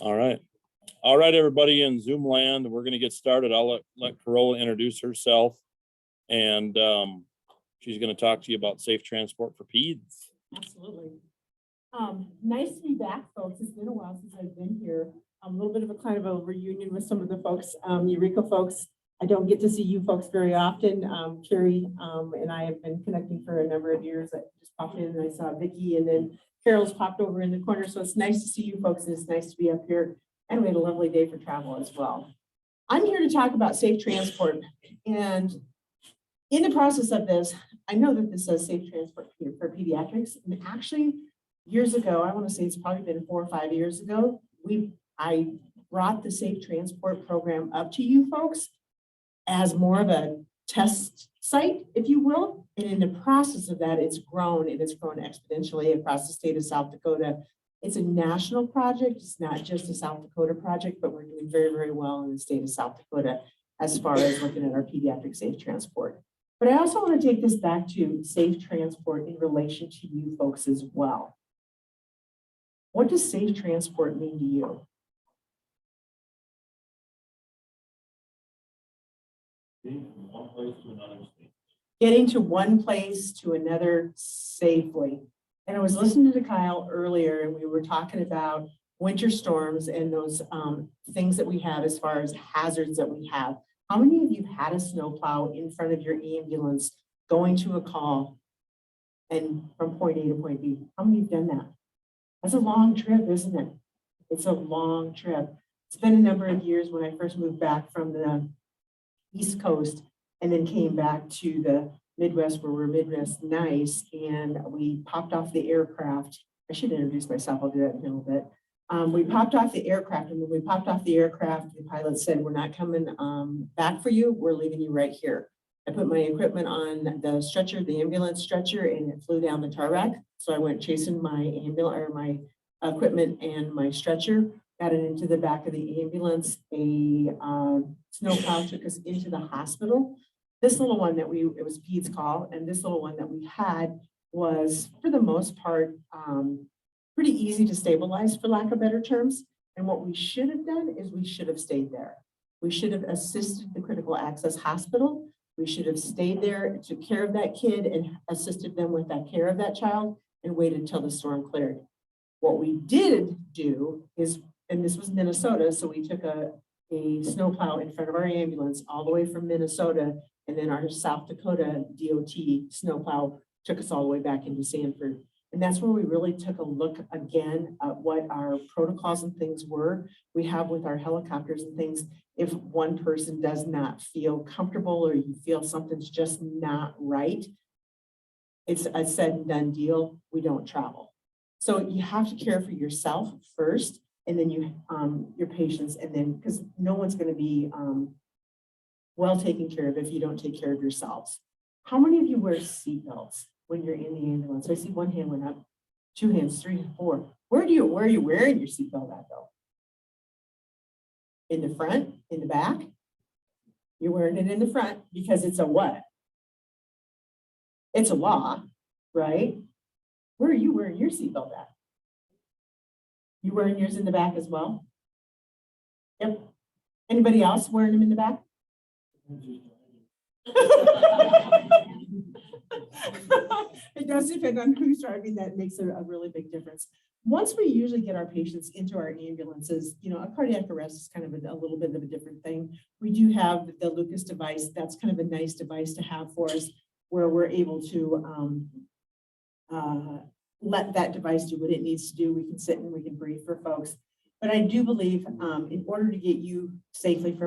All right. All right, everybody in Zoom land, we're going to get started. I'll let Corolla introduce herself, and she's going to talk to you about safe transport for peds. Absolutely. Nice to be back, folks. It's been a while since I've been here. A little bit of a kind of a reunion with some of the folks, Eureka folks. I don't get to see you folks very often. Carrie and I have been connecting for a number of years. I just popped in and I saw Vicki, and then Carol's popped over in the corner. So it's nice to see you folks, and it's nice to be up here. And we had a lovely day for travel as well. I'm here to talk about safe transport. And in the process of this, I know that this says safe transport for pediatrics. And actually, years ago, I want to say it's probably been 4 or 5 years ago, I brought the safe transport program up to you folks as more of a test site, if you will. And in the process of that, it's grown, and it's grown exponentially across the state of South Dakota. It's a national project. It's not just a South Dakota project, but we're doing very, very well in the state of South Dakota as far as looking at our pediatric safe transport. But I also want to take this back to safe transport in relation to you folks as well. What does safe transport mean to you? Getting to one place to another safely. And I was listening to Kyle earlier, and we were talking about winter storms and those things that we have as far as hazards that we have. How many of you had a snowplow in front of your ambulance going to a call and from point A to point B? How many have done that? That's a long trip, isn't it? It's a long trip. It's been a number of years when I first moved back from the East Coast and then came back to the Midwest, where we're Midwest nice, and we popped off the aircraft. I should introduce myself. I'll do that in a little bit. We popped off the aircraft, and when we popped off the aircraft, the pilot said, "We're not coming back for you. We're leaving you right here." I put my equipment on the stretcher, the ambulance stretcher, and it flew down the tarmac. So I went chasing my ambulance or my equipment and my stretcher, got it into the back of the ambulance. A snowplow took us into the hospital. This little one that it was Pete's call, and this little one that we had was, for the most part, pretty easy to stabilize, for lack of better terms. And what we should have done is we should have stayed there. We should have assisted the critical access hospital. We should have stayed there, took care of that kid, and assisted them with that care of that child, and waited until the storm cleared. What we did do is, and this was Minnesota, so we took a snowplow in front of our ambulance all the way from Minnesota, and then our South Dakota DOT snowplow took us all the way back into Sanford. And that's where we really took a look again at what our protocols and things were. We have with our helicopters and things, if one person does not feel comfortable or you feel something's just not right, it's a said and done deal. We don't travel. So you have to care for yourself first, and then your patients, and then, because no one's going to be well taken care of if you don't take care of yourselves. How many of you wear seatbelts when you're in the ambulance? I see one hand went up, 2 hands, 3, 4. Where are you wearing your seatbelt at though? In the front, in the back? You're wearing it in the front because it's a what? It's a law, right? Where are you wearing your seatbelt at? You wearing yours in the back as well? Yep. Anybody else wearing them in the back? It does depend on who's driving. That makes a really big difference. Once we usually get our patients into our ambulances, a cardiac arrest is kind of a little bit of a different thing. We do have the Lucas device. That's kind of a nice device to have for us, where we're able to let that device do what it needs to do. We can sit and we can breathe for folks. But I do believe in order to get you safely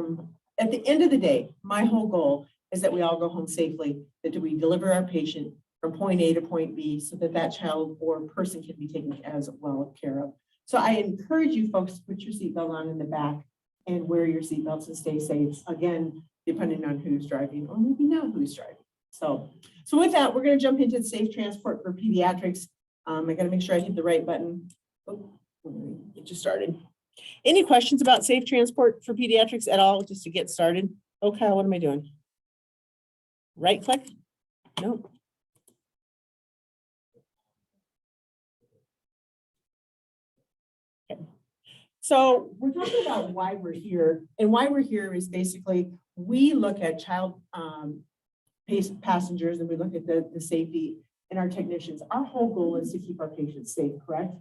at the end of the day, my whole goal is that we all go home safely, that we deliver our patient from point A to point B so that that child or person can be taken as well care of. So I encourage you folks to put your seatbelt on in the back and wear your seatbelts and stay safe. Again, depending on who's driving or maybe not who's driving. So with that, we're going to jump into the safe transport for pediatrics. I got to make sure I hit the right button. Oh, let me get you started. Any questions about safe transport for pediatrics at all, just to get started? Okay, what am I doing? Right click? No. Okay. So we're talking about why we're here, and why we're here is basically, we look at child passengers, and we look at the safety and our technicians. Our whole goal is to keep our patients safe, correct?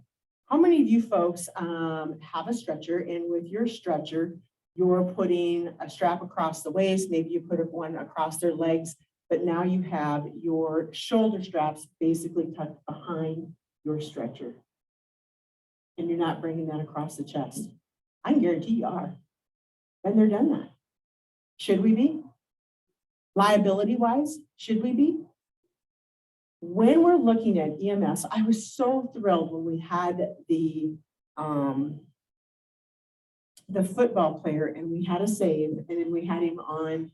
How many of you folks have a stretcher, and with your stretcher, you're putting a strap across the waist, maybe you put one across their legs, but now you have your shoulder straps basically tucked behind your stretcher, and you're not bringing that across the chest? I can guarantee you are. And they're done that. Should we be? Liability wise, should we be? When we're looking at EMS, I was so thrilled when we had the football player, and we had a save, and then we had him on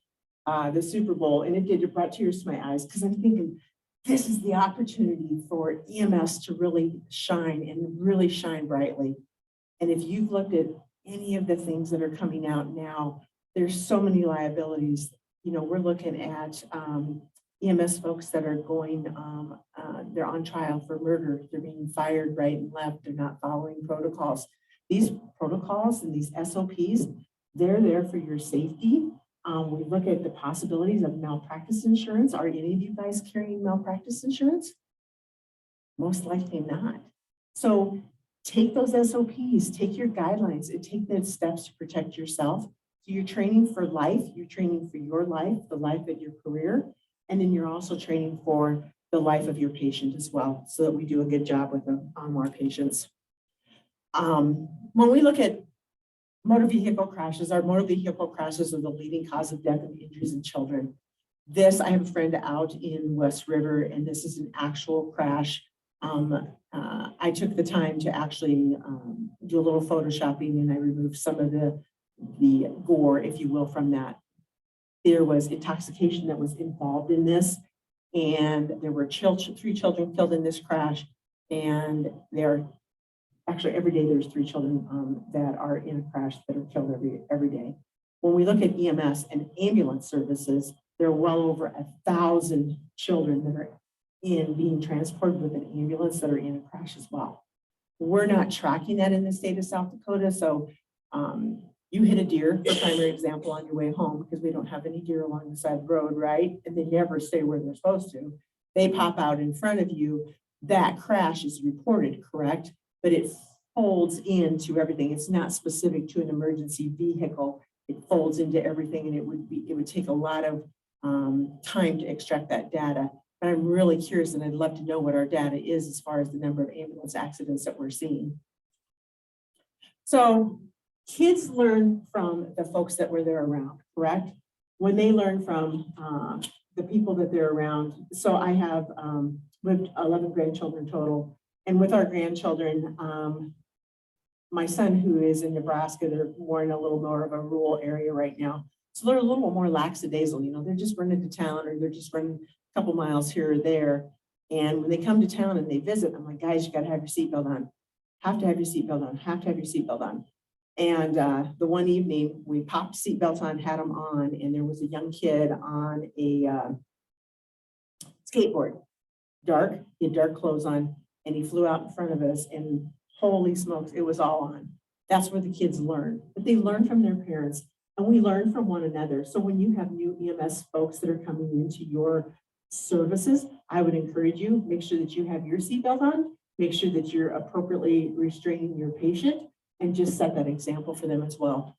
the Super Bowl, and it brought tears to my eyes, because I'm thinking, this is the opportunity for EMS to really shine, and really shine brightly. And if you've looked at any of the things that are coming out now, there's so many liabilities. You know, we're looking at EMS folks that are going, they're on trial for murder. They're being fired right and left. They're not following protocols. These protocols and these SOPs, they're there for your safety. We look at the possibilities of malpractice insurance. Are any of you guys carrying malpractice insurance? Most likely not. So take those SOPs, take your guidelines, and take the steps to protect yourself. So you're training for life, you're training for your life, the life of your career, and then you're also training for the life of your patient as well, so that we do a good job with them on our patients. When we look at motor vehicle crashes, our motor vehicle crashes are the leading cause of death and injuries in children. This, I have a friend out in West River, and this is an actual crash. I took the time to actually do a little photoshopping, and I removed some of the gore, if you will, from that. There was intoxication that was involved in this, and there were 3 children killed in this crash, and actually every day there's 3 children that are in a crash that are killed every day. When we look at EMS and ambulance services, there are well over 1,000 children that are being transported with an ambulance that are in a crash as well. We're not tracking that in the state of South Dakota. So you hit a deer, for primary example, on your way home, because we don't have any deer along the side of the road, right? And they never stay where they're supposed to. They pop out in front of you. That crash is reported, correct? But it folds into everything. It's not specific to an emergency vehicle. It folds into everything, and it would take a lot of time to extract that data. But I'm really curious, and I'd love to know what our data is as far as the number of ambulance accidents that we're seeing. So kids learn from the folks that were there around, correct? When they learn from the people that they're around. So I have lived 11 grandchildren total. And with our grandchildren, my son, who is in Nebraska, they're more in a little more of a rural area right now. So they're a little more lackadaisical, you know, they're just running to town, or they're just running a couple miles here or there. And when they come to town and they visit, I'm like, guys, you got to have your seatbelt on. Have to have your seatbelt on, have to have your seatbelt on. And the one evening we popped seatbelts on, had them on, and there was a young kid on a skateboard, he had dark clothes on, and he flew out in front of us, and holy smokes, it was all on. That's where the kids learn, but they learn from their parents, and we learn from one another. So when you have new EMS folks that are coming into your services, I would encourage you, make sure that you have your seatbelt on, make sure that you're appropriately restraining your patient, and just set that example for them as well.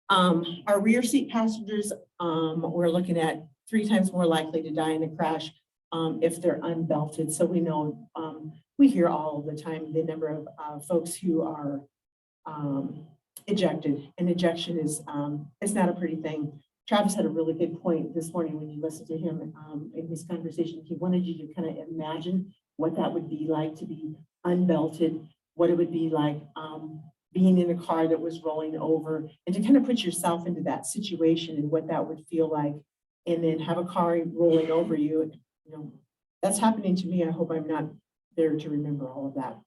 Our rear seat passengers, we're looking at 3 times more likely to die in a crash if they're unbelted. So we know, we hear all the time the number of folks who are ejected, and ejection is it's not a pretty thing. Travis had a really good point this morning when you listened to him in his conversation. He wanted you to kind of imagine what that would be like to be unbelted, what it would be like being in a car that was rolling over, and to kind of put yourself into that situation and what that would feel like, and then have a car rolling over you. You know, that's happening to me. I hope I'm not there to remember all of that.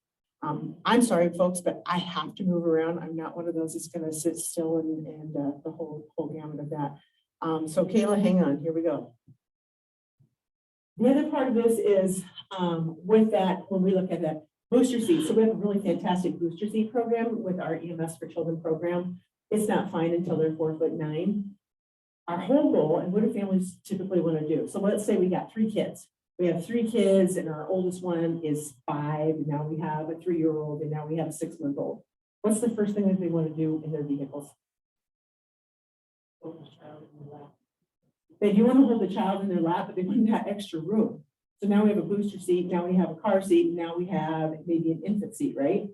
I'm sorry, folks, but I have to move around. I'm not one of those that's going to sit still and the whole gamut of that. So Kayla, hang on. Here we go. The other part of this is with that, when we look at that, Booster seats. So we have a really fantastic booster seat program with our EMS for Children program. It's not fine until they're 4'9". Our whole goal, and what do families typically want to do? So let's say we got 3 kids. We have 3 kids and our oldest one is 5. And now we have a 3-year-old and now we have a 6-month-old. What's the first thing that they want to do in their vehicles? They do want to hold the child in their lap, but they want that extra room. So now we have a booster seat, now we have a car seat, and now we have maybe an infant seat, right?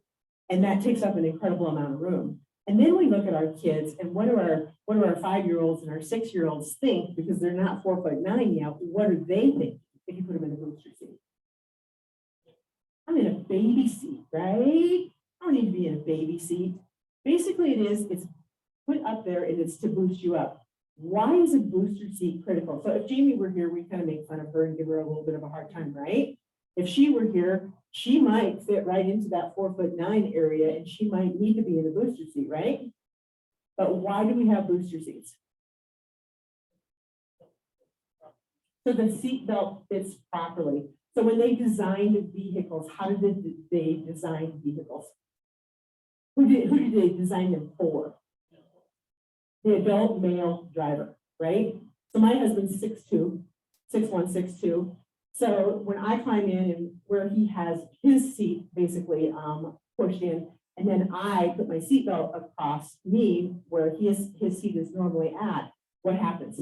And that takes up an incredible amount of room. And then we look at our kids and what do our 5-year-olds and our 6-year-olds think, because they're not 4'9" yet, what do they think if you put them in a booster seat? I'm in a baby seat, right? I don't need to be in a baby seat. Basically it's put up there and it's to boost you up. Why is a booster seat critical? So if Jamie were here, we kind of make fun of her and give her a little bit of a hard time, right? If she were here, she might fit right into that 4'9" area and she might need to be in a booster seat, right? But why do we have booster seats? So the seat belt fits properly. So when they designed vehicles, how did they design vehicles? Who did they design them for? The adult male driver, right? So my husband's 6'2", 6'1", 6'2". So when I climb in and where he has his seat basically pushed in, and then I put my seatbelt across me where his seat is normally at, what happens?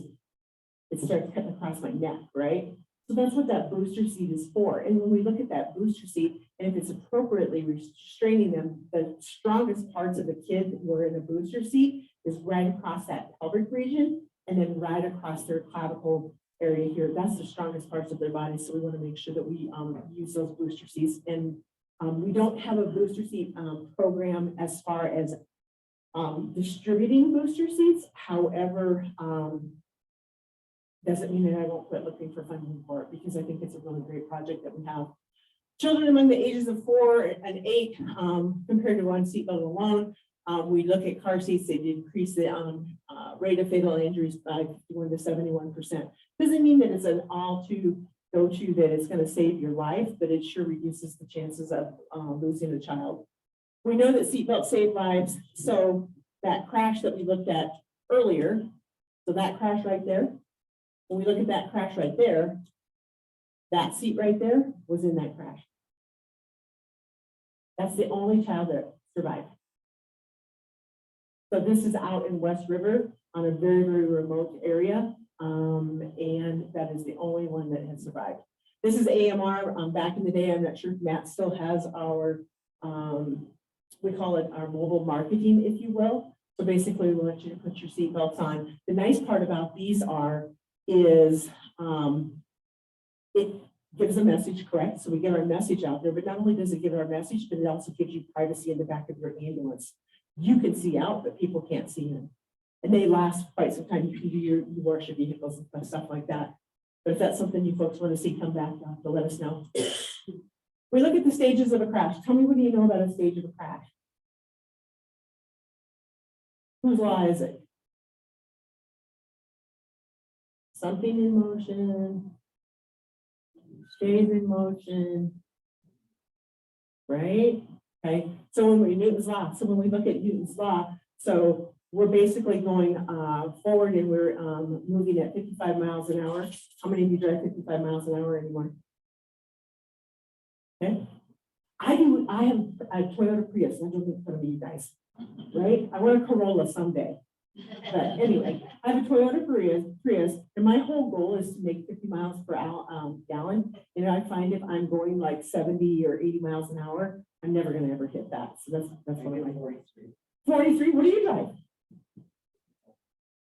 It starts cutting across my neck, right? So that's what that booster seat is for. And when we look at that booster seat, and if it's appropriately restraining them, the strongest parts of the kid who are in a booster seat is right across that pelvic region and then right across their clavicle area here. That's the strongest parts of their body. So we want to make sure that we use those booster seats. And we don't have a booster seat program as far as distributing booster seats. However, doesn't mean that I won't quit looking for funding for it, because I think it's a really great project that we have. Children among the ages of 4 and 8, compared to one seatbelt alone, we look at car seats, they increase the rate of fatal injuries by 51 to 71%. Doesn't mean that it's an all to go to that it's going to save your life, but it sure reduces the chances of losing a child. We know that seatbelts save lives. So that crash that we looked at earlier, so that crash right there, when we look at that crash right there, that seat right there was in that crash. That's the only child that survived. So this is out in West River on a very, very remote area. And that is the only one that has survived. This is AMR. Back in the day, I'm not sure if Matt still has our, we call it our mobile marketing, if you will. So basically we want you to put your seatbelts on. The nice part about these is it gives a message, correct? So we get our message out there, but not only does it give our message, but it also gives you privacy in the back of your ambulance. You can see out, but people can't see in. And they last quite some time. You can do you wash your vehicles and stuff like that. But if that's something you folks want to see, come back to let us know. We look at the stages of a crash. Tell me, what do you know about a stage of a crash? Whose law is it? Something in motion stays in motion, right? Okay, so when we Newton's law, so when we look at Newton's law, so we're basically going forward and we're moving at 55 miles an hour. How many of you drive 55 miles an hour anymore? Okay, I do. I have a Toyota Prius. I don't think it's going to be you guys, right? I want a Corolla someday. But anyway, I have a Toyota Prius, and my whole goal is to make 50 miles per gallon. And I find if I'm going like 70 or 80 miles an hour, I'm never going to ever hit that. So that's one of my 43. What do you drive?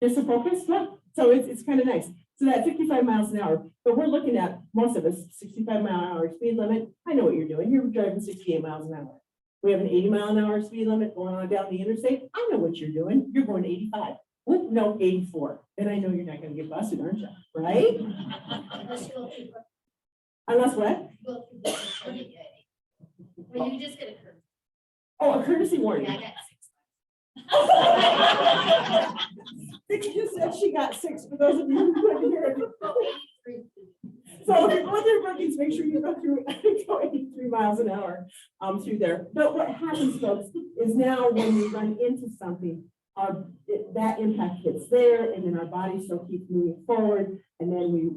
Just a Focus? Yeah. So it's kind of nice. So that 55 miles an hour, but we're looking at most of us 65-mile-an-hour speed limit. I know what you're doing. You're driving 68 miles an hour. We have an 80-mile-an-hour speed limit going on down the interstate. I know what you're doing. You're going 85. Well, no, 84. Then I know you're not going to get busted, aren't you? Right? Unless what? Well, you just get a courtesy. Oh, a courtesy warning. Yeah, I got 6. Vicky just said she got 6 for those of you who couldn't hear it. So if you're going through bookings, make sure you go through go 83 miles an hour through there. But what happens, folks, is now when we run into something, that impact hits there, and then our body still keeps moving forward, and then we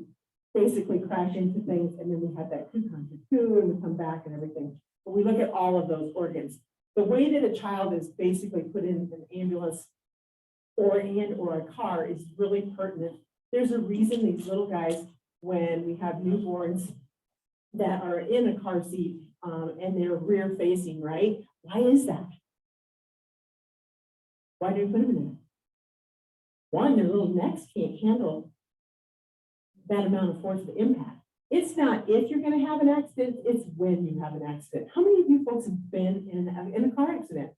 basically crash into things, and then we have that coup, and we come back and everything. But we look at all of those organs. The way that a child is basically put in an ambulance or a car is really pertinent. There's a reason these little guys, when we have newborns that are in a car seat and they're rear facing, right? Why is that? Why do we put them in there? One, their little necks can't handle that amount of force of impact. It's not if you're going to have an accident, it's when you have an accident. How many of you folks have been in a car accident?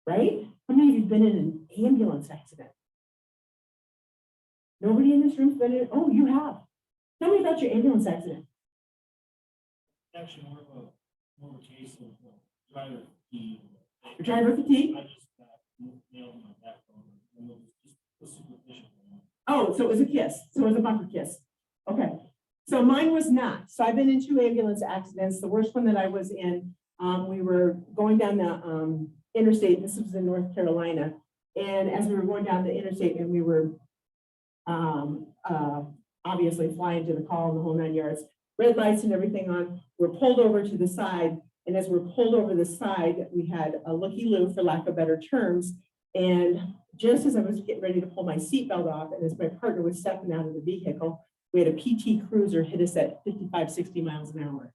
Right? How many of you have been in an ambulance accident? Nobody in this room's been in, oh, you have. Tell me about your ambulance accident. Actually, more of a case of driver fatigue. Your driver fatigue? I just nailed my backbone and it was just a superficial. Oh, so it was a kiss. So it was a bumper kiss. Okay. So mine was not. So I've been in 2 ambulance accidents. The worst one that I was in, we were going down the interstate. This was in North Carolina. And as we were going down the interstate and we were obviously flying to the call and the whole 9 yards, red lights and everything on, we're pulled over to the side. And as we're pulled over the side, we had a looky-loo, for lack of better terms. And just as I was getting ready to pull my seatbelt off, and as my partner was stepping out of the vehicle, we had a PT Cruiser hit us at 55, 60 miles an hour.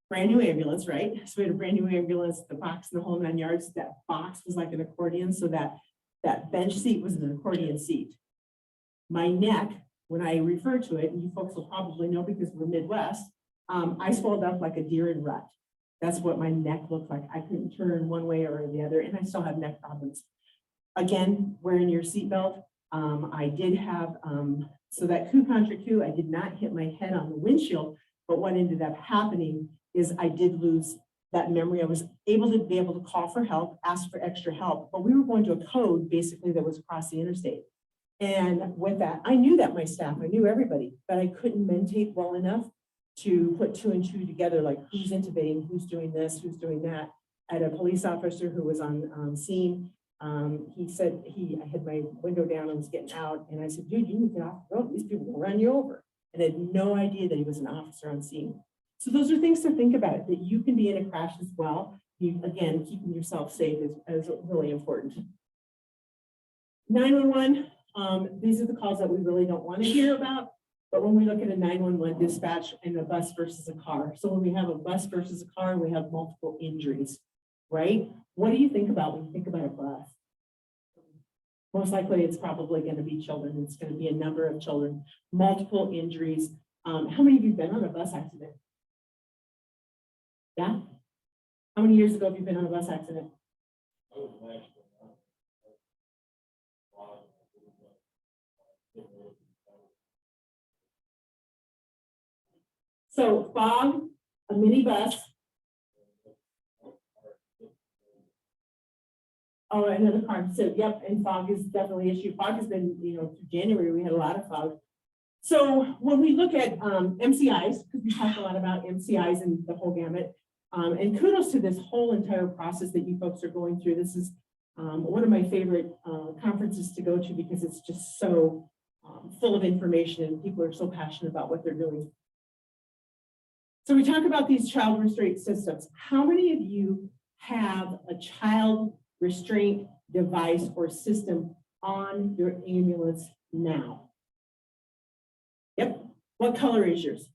Brand new ambulance, right? So we had a brand new ambulance, the box and the whole 9 yards. That box was like an accordion, so that bench seat was an accordion seat. My neck, when I refer to it, and you folks will probably know because we're Midwest, I swelled up like a deer in rut. That's what my neck looked like. I couldn't turn one way or the other, and I still have neck problems. Again, wearing your seatbelt. I did have, so that coup contra coup, I did not hit my head on the windshield, but what ended up happening is I did lose that memory. I was able to call for help, ask for extra help, but we were going to a code basically that was across the interstate. And with that, I knew that my staff, I knew everybody, but I couldn't mentate well enough to put 2 and 2 together, like who's intubating, who's doing this, who's doing that. I had a police officer who was on scene. He said, I had my window down, I was getting out, and I said, dude, you need to get off the road. These people will run you over. And I had no idea that he was an officer on scene. So those are things to think about, that you can be in a crash as well. Again, keeping yourself safe is really important. 911, these are the calls that we really don't want to hear about. But when we look at a 911 dispatch and a bus versus a car, so when we have a bus versus a car, we have multiple injuries, right? What do you think about when you think about a bus? Most likely it's probably going to be children. It's going to be a number of children, multiple injuries. How many of you have been on a bus accident? Yeah? How many years ago have you been on a bus accident? So fog, a minibus. Oh, another car. So yep, and fog is definitely an issue. Fog has been, through January, we had a lot of fog. So when we look at MCIs, because we talk a lot about MCIs and the whole gamut, and kudos to this whole entire process that you folks are going through. This is one of my favorite conferences to go to because it's just so full of information and people are so passionate about what they're doing. So we talk about these child restraint systems. How many of you have a child restraint device or system on your ambulance now? Yep. What color is yours?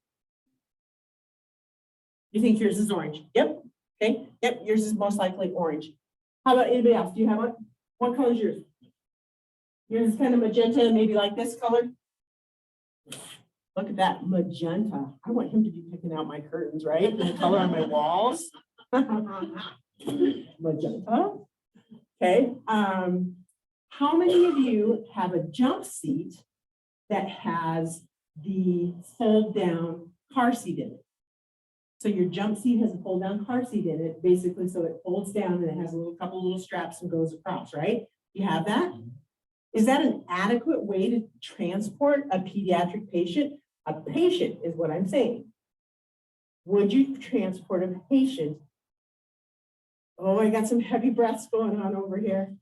You think yours is orange? Yep. Okay. Yep. Yours is most likely orange. How about anybody else? Do you have one? What color is yours? Yours is kind of magenta, maybe like this color. Look at that magenta. I want him to be picking out my curtains, right? And the color on my walls. Magenta. Okay. How many of you have a jump seat that has the fold down car seat in it? So your jump seat has a fold down car seat in it, basically, so it folds down and it has a couple little straps and goes across, right? You have that? Is that an adequate way to transport a pediatric patient? A patient is what I'm saying. would you transport a patient? Oh, I got some heavy breaths going on over here.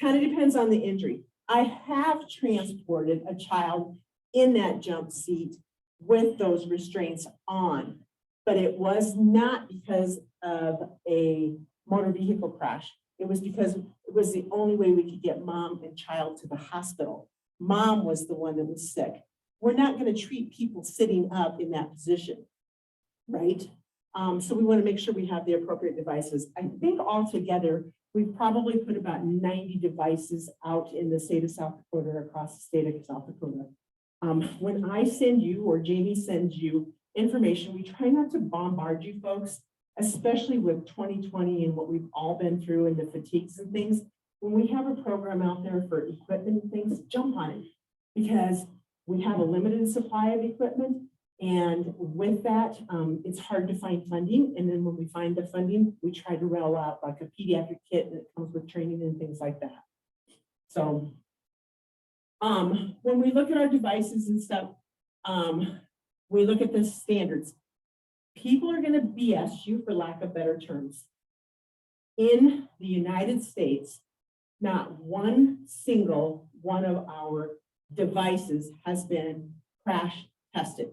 Kind of depends on the injury. I have transported a child in that jump seat with those restraints on, but it was not because of a motor vehicle crash. It was because it was the only way we could get mom and child to the hospital. Mom was the one that was sick. We're not going to treat people sitting up in that position, right? So we want to make sure we have the appropriate devices. I think altogether, we've probably put about 90 devices out in the state of South Dakota, across the state of South Dakota. When I send you or Jamie sends you information, we try not to bombard you folks, especially with 2020 and what we've all been through and the fatigues and things. When we have a program out there for equipment and things, jump on it, because we have a limited supply of equipment. And with that, it's hard to find funding. And then when we find the funding, we try to roll out like a pediatric kit that comes with training and things like that. So when we look at our devices and stuff, we look at the standards. People are going to BS you, for lack of better terms. In the United States, not one single one of our devices has been crash tested.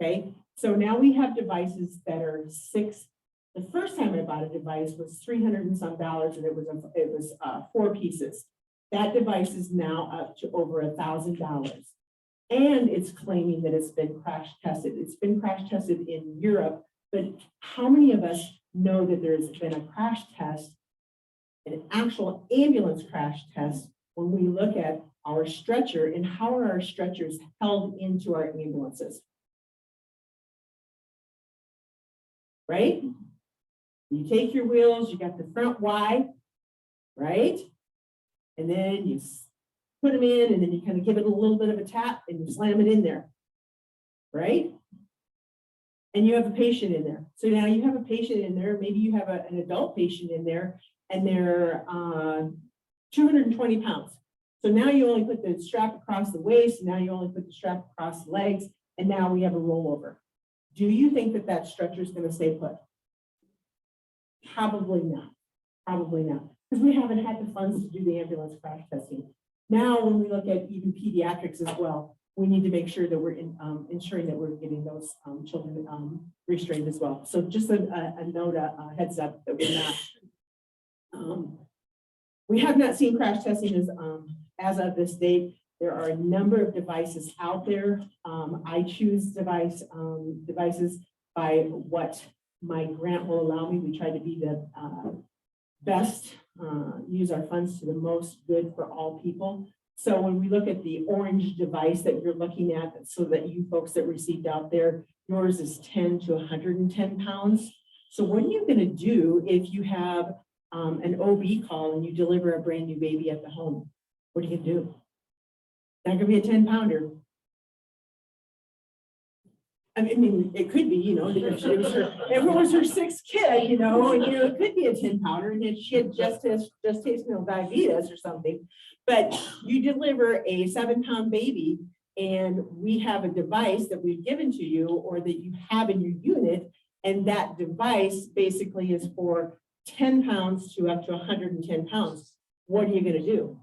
Okay, so now we have devices that are the first time I bought a device was $300 and some, and it was 4 pieces. That device is now up to over $1,000. And it's claiming that it's been crash tested. It's been crash tested in Europe, but how many of us know that there's been a crash test, an actual ambulance crash test, when we look at our stretcher and how are our stretchers held into our ambulances? Right? You take your wheels, you got the front Y, right? And then you put them in, and then you kind of give it a little bit of a tap and you slam it in there, right? And you have a patient in there. So now you have a patient in there, maybe you have an adult patient in there, and they're 220 pounds. So now you only put the strap across the waist, now you only put the strap across the legs, and now we have a rollover. Do you think that that stretcher is going to stay put? Probably not. Probably not. Because we haven't had the funds to do the ambulance crash testing. Now, when we look at even pediatrics as well, we need to make sure that we're ensuring that we're getting those children restrained as well. So just a note, a heads up that we're not. We have not seen crash testing as of this date. There are a number of devices out there. I choose devices by what my grant will allow me. We try to be the best, use our funds to the most good for all people. So when we look at the orange device that you're looking at, so that you folks that received out there, yours is 10 to 110 pounds. So what are you going to do if you have an OB call and you deliver a brand new baby at the home? What are you going to do? Not gonna be a 10-pounder. I mean, it could be, you know, if it was her 6th kid, you know, and it could be a 10-pounder, and if she had gestational diabetes or something. But you deliver a 7-pound baby, and we have a device that we've given to you, or that you have in your unit, and that device basically is for 10 pounds to up to 110 pounds. What are you gonna do?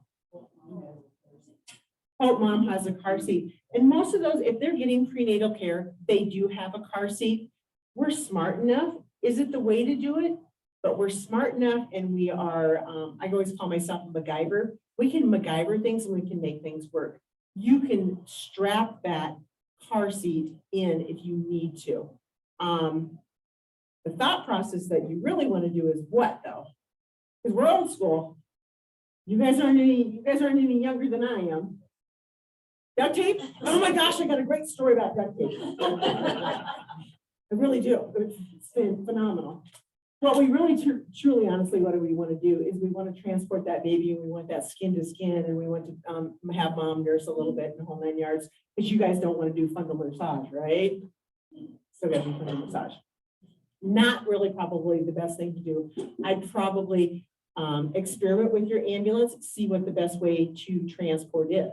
Oh, mom has a car seat. And most of those, if they're getting prenatal care, they do have a car seat. We're smart enough. Is it the way to do it? But we're smart enough, and we are, I always call myself a MacGyver. We can MacGyver things, and we can make things work. You can strap that car seat in if you need to. The thought process that you really want to do is what, though? Because we're old school. You guys aren't any younger than I am. Duct tape? Oh my gosh, I got a great story about duct tape. I really do. It's been phenomenal. What we really, truly, honestly, what do we want to do is we want to transport that baby, and we want that skin to skin, and we want to have mom nurse a little bit in the whole 9 yards, because you guys don't want to do fundal massage, right? So got to do fundal massage. Not really probably the best thing to do. I'd probably experiment with your ambulance, see what the best way to transport is.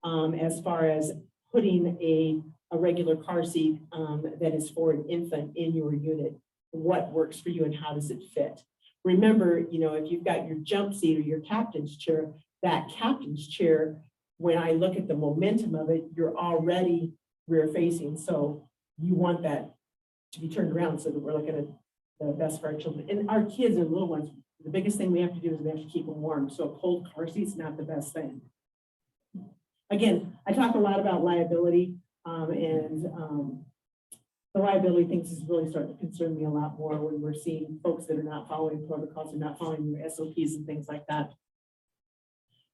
As far as putting a regular car seat that is for an infant in your unit. What works for you and how does it fit? Remember, you know, if you've got your jump seat or your captain's chair, that captain's chair, when I look at the momentum of it, you're already rear facing. So you want that to be turned around so that we're looking at the best for our children. And our kids are little ones. The biggest thing we have to do is we have to keep them warm. So a cold car seat's not the best thing. Again, I talk a lot about liability the liability things is really starting to concern me a lot more when we're seeing folks that are not following protocols and not following their SOPs and things like that.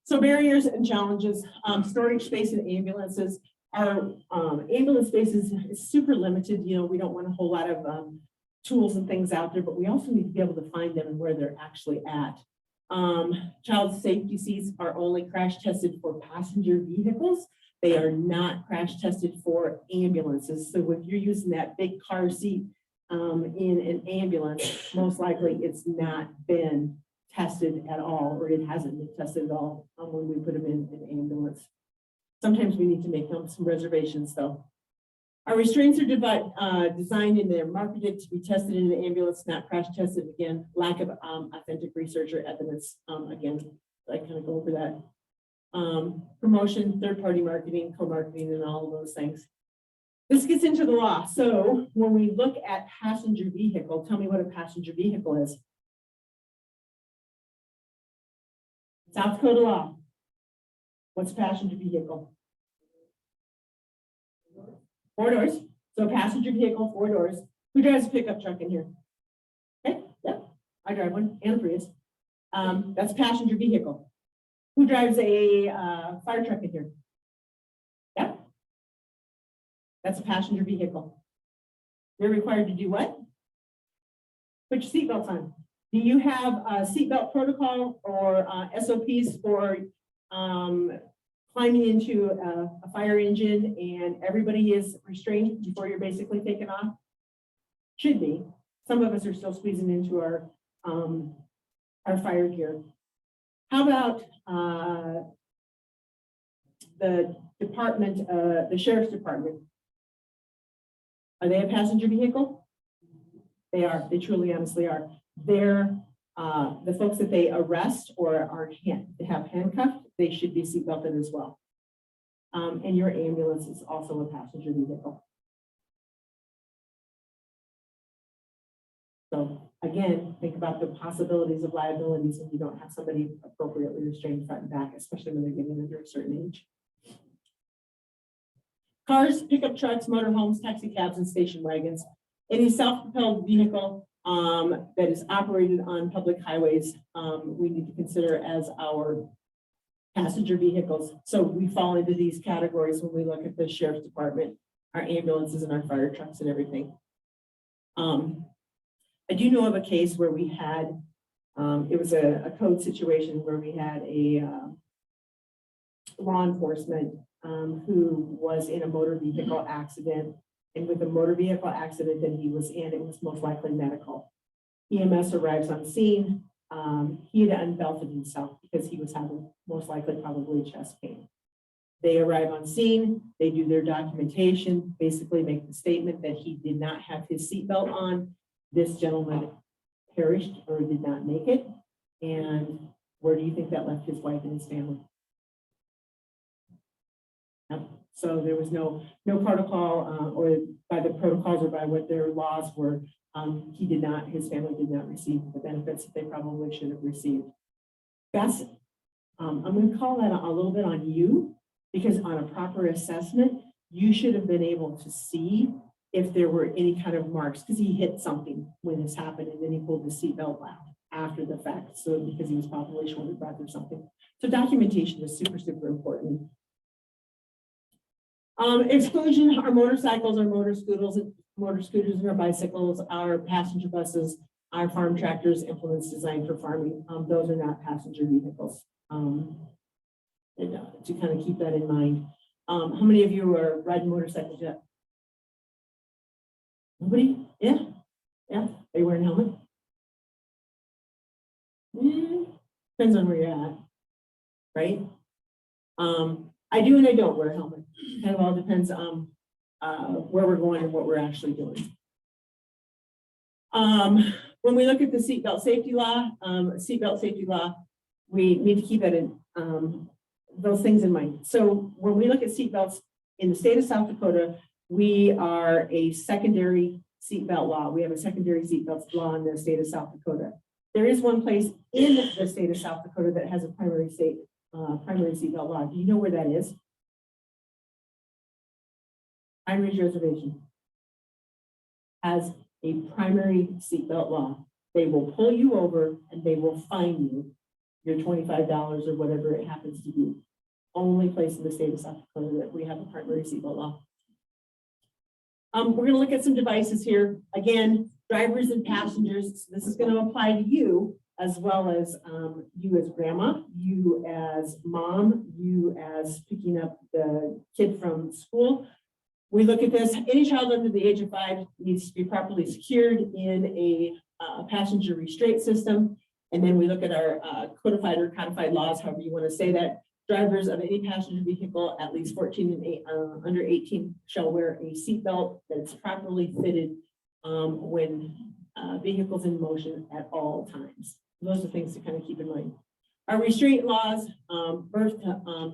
So barriers and challenges, storage space in ambulances. Our ambulance space is super limited. You know, we don't want a whole lot of tools and things out there, but we also need to be able to find them and where they're actually at. Child safety seats are only crash tested for passenger vehicles. They are not crash tested for ambulances. So if you're using that big car seat in an ambulance, most likely it's not been tested at all, or it hasn't been tested at all when we put them in an ambulance. Sometimes we need to make some reservations though. Our restraints are designed and they're marketed to be tested in an ambulance, not crash tested. Again, lack of authentic research or evidence. Again, I kind of go over that. Promotion, third-party marketing, co-marketing, and all of those things. This gets into the law. So when we look at passenger vehicle, tell me what a passenger vehicle is. South Dakota law. What's a passenger vehicle? 4 doors. So passenger vehicle, 4 doors. Who drives a pickup truck in here? Okay, yep. I drive one and a Prius. That's a passenger vehicle. Who drives a fire truck in here? Yep. That's a passenger vehicle. You're required to do what? Put your seatbelts on. Do you have a seatbelt protocol or SOPs for climbing into a fire engine and everybody is restrained before you're basically taken off? Should be. Some of us are still squeezing into our fire gear. How about the department, the sheriff's department? Are they a passenger vehicle? They are. They truly, honestly are. They're the folks that they arrest or have handcuffed. They should be seatbelted as well. And your ambulance is also a passenger vehicle. So again, think about the possibilities of liabilities when you don't have somebody appropriately restrained front and back, especially when they're getting under a certain age. Cars, pickup trucks, motorhomes, taxi cabs, and station wagons. Any self-propelled vehicle that is operated on public highways, we need to consider as our passenger vehicles. So we fall into these categories when we look at the sheriff's department, our ambulances and our fire trucks and everything. I do know of a case where we had, it was a code situation where we had a law enforcement who was in a motor vehicle accident. And with the motor vehicle accident that he was in, it was most likely medical. EMS arrives on scene. He had unbelted himself because he was having most likely probably chest pain. They arrive on scene, they do their documentation, basically make the statement that he did not have his seatbelt on. This gentleman perished or did not make it. And where do you think that left his wife and his family? Yep. So there was no protocol or by the protocols or by what their laws were, his family did not receive the benefits that they probably should have received. That's, I'm going to call that a little bit on you, because on a proper assessment, you should have been able to see if there were any kind of marks, because he hit something when this happened, and then he pulled the seatbelt out after the fact. So because he was probably short of breath or something. So documentation is super, super important. Exclusion, our motorcycles, our motor scooters and our bicycles, our passenger buses, our farm tractors, implements designed for farming. Those are not passenger vehicles. And, to kind of keep that in mind. How many of you are riding motorcycles yet? Nobody? Yeah. Yeah. Are you wearing a helmet? Depends on where you're at, right? I do and I don't wear a helmet. Kind of all depends on where we're going and what we're actually doing. When we look at the seatbelt safety law, we need to keep that in those things in mind. So when we look at seatbelts in the state of South Dakota, we are a secondary seatbelt law. We have a secondary seatbelt law in the state of South Dakota. There is one place in the state of South Dakota that has a primary seatbelt law. Do you know where that is? Pine Ridge Reservation has a primary seatbelt law. They will pull you over and they will fine you your $25 or whatever it happens to be. Only place in the state of South Dakota that we have a primary seatbelt law. We're going to look at some devices here. Again, drivers and passengers. This is going to apply to you as well as you as grandma, you as mom, you as picking up the kid from school. We look at this. Any child under the age of 5 needs to be properly secured in a passenger restraint system. And then we look at our codified laws, however you want to say that. Drivers of any passenger vehicle at least 14 and under 18 shall wear a seatbelt that's properly fitted when vehicles in motion at all times. Those are things to kind of keep in mind. Our restraint laws, birth,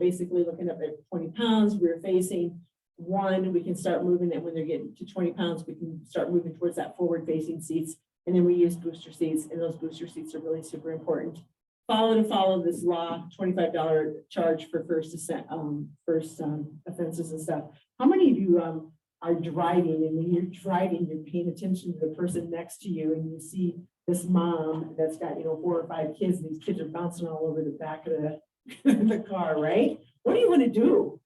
basically looking up at 20 pounds, rear facing. One, we can start moving, and when they're getting to 20 pounds, we can start moving towards that forward facing seats. And then we use booster seats, and those booster seats are really super important. Follow this law, $25 charge for first offenses and stuff. How many of you are driving, and when you're driving, you're paying attention to the person next to you, and you see this mom that's got 4 or 5 kids, and these kids are bouncing all over the back of the car, right? What do you want to do?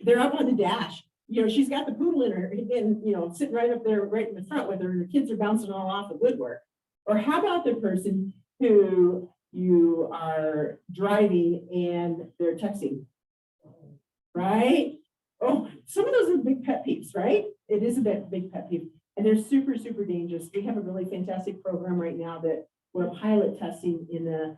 They're up on the dash. She's got the poodle in her, and sitting right up there, right in the front with her, and her kids are bouncing all off the woodwork. Or how about the person who you are driving and they're texting, right? Oh, some of those are big pet peeves, right? It is a big pet peeve, and they're super, super dangerous. We have a really fantastic program right now that we're pilot testing in the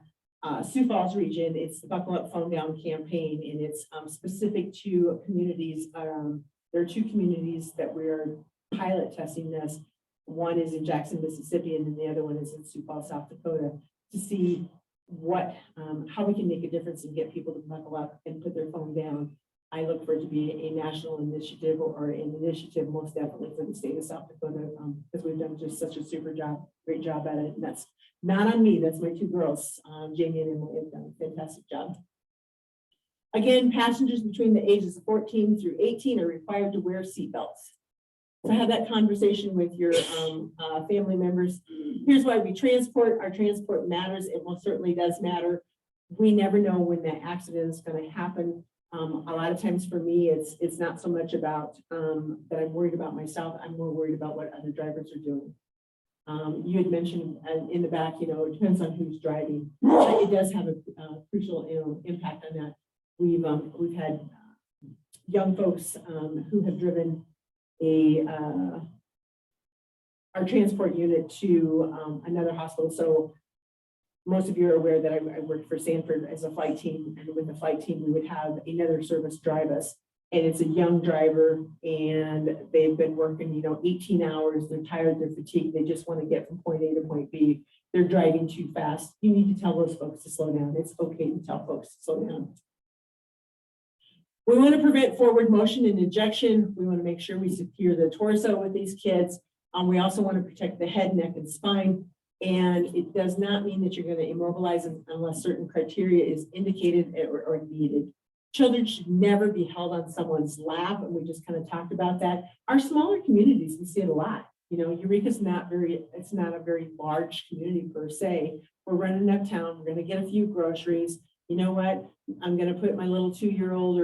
Sioux Falls region. It's the Buckle Up, Phone Down campaign, and it's specific to communities. There are 2 communities that we're pilot testing this. One is in Jackson, Mississippi, and then the other one is in Sioux Falls, South Dakota, to see how we can make a difference and get people to buckle up and put their phone down. I look for it to be a national initiative or an initiative most definitely for the state of South Dakota, because we've done just such a great job at it. And that's not on me, that's my 2 girls, Jamie and Emily have done a fantastic job. Again, passengers between the ages of 14 through 18 are required to wear seatbelts. So have that conversation with your family members. Here's why we transport. Our transport matters. It most certainly does matter. We never know when that accident is going to happen. A lot of times for me, it's not so much about that I'm worried about myself. I'm more worried about what other drivers are doing. You had mentioned in the back, it depends on who's driving. It does have a crucial impact on that. We've had young folks who have driven our transport unit to another hospital. So most of you are aware that I worked for Sanford as a flight team, and with the flight team, we would have another service drive us. And it's a young driver, and they've been working, 18 hours. They're tired, they're fatigued. They just want to get from point A to point B. They're driving too fast. You need to tell those folks to slow down. It's okay to tell folks to slow down. We want to prevent forward motion and injection. We want to make sure we secure the torso with these kids. We also want to protect the head, neck, and spine. And it does not mean that you're going to immobilize them unless certain criteria is indicated or needed. Children should never be held on someone's lap, and we just kind of talked about that. Our smaller communities, we see it a lot. Eureka's not a very large community per se. We're running uptown, we're going to get a few groceries. You know what? I'm going to put my little 2-year-old,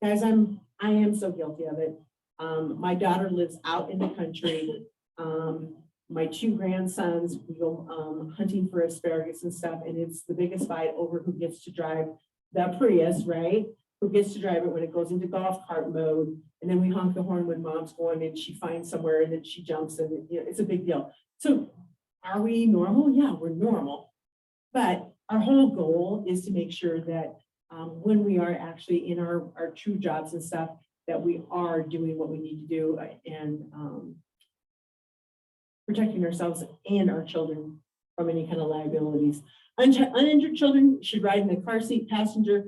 guys, I am so guilty of it. My daughter lives out in the country. My 2 grandsons, we go hunting for asparagus and stuff, and it's the biggest fight over who gets to drive the Prius, right? Who gets to drive it when it goes into golf cart mode. And then we honk the horn when mom's going and she finds somewhere, and then she jumps, and it's a big deal. So are we normal? Yeah, we're normal. But our whole goal is to make sure that when we are actually in our true jobs and stuff, that we are doing what we need to do and protecting ourselves and our children from any kind of liabilities. Uninjured children should ride in a car seat passenger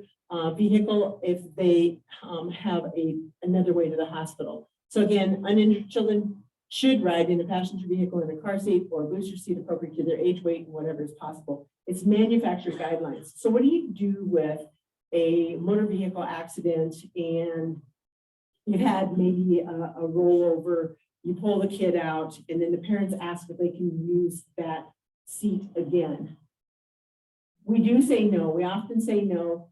vehicle if they have another way to the hospital. So again, uninjured children should ride in a passenger vehicle in a car seat or a booster seat appropriate to their age, weight, and whatever is possible. It's manufacturer guidelines. So what do you do with a motor vehicle accident and you had maybe a rollover, you pull the kid out, and then the parents ask if they can use that seat again? We do say no. We often say no.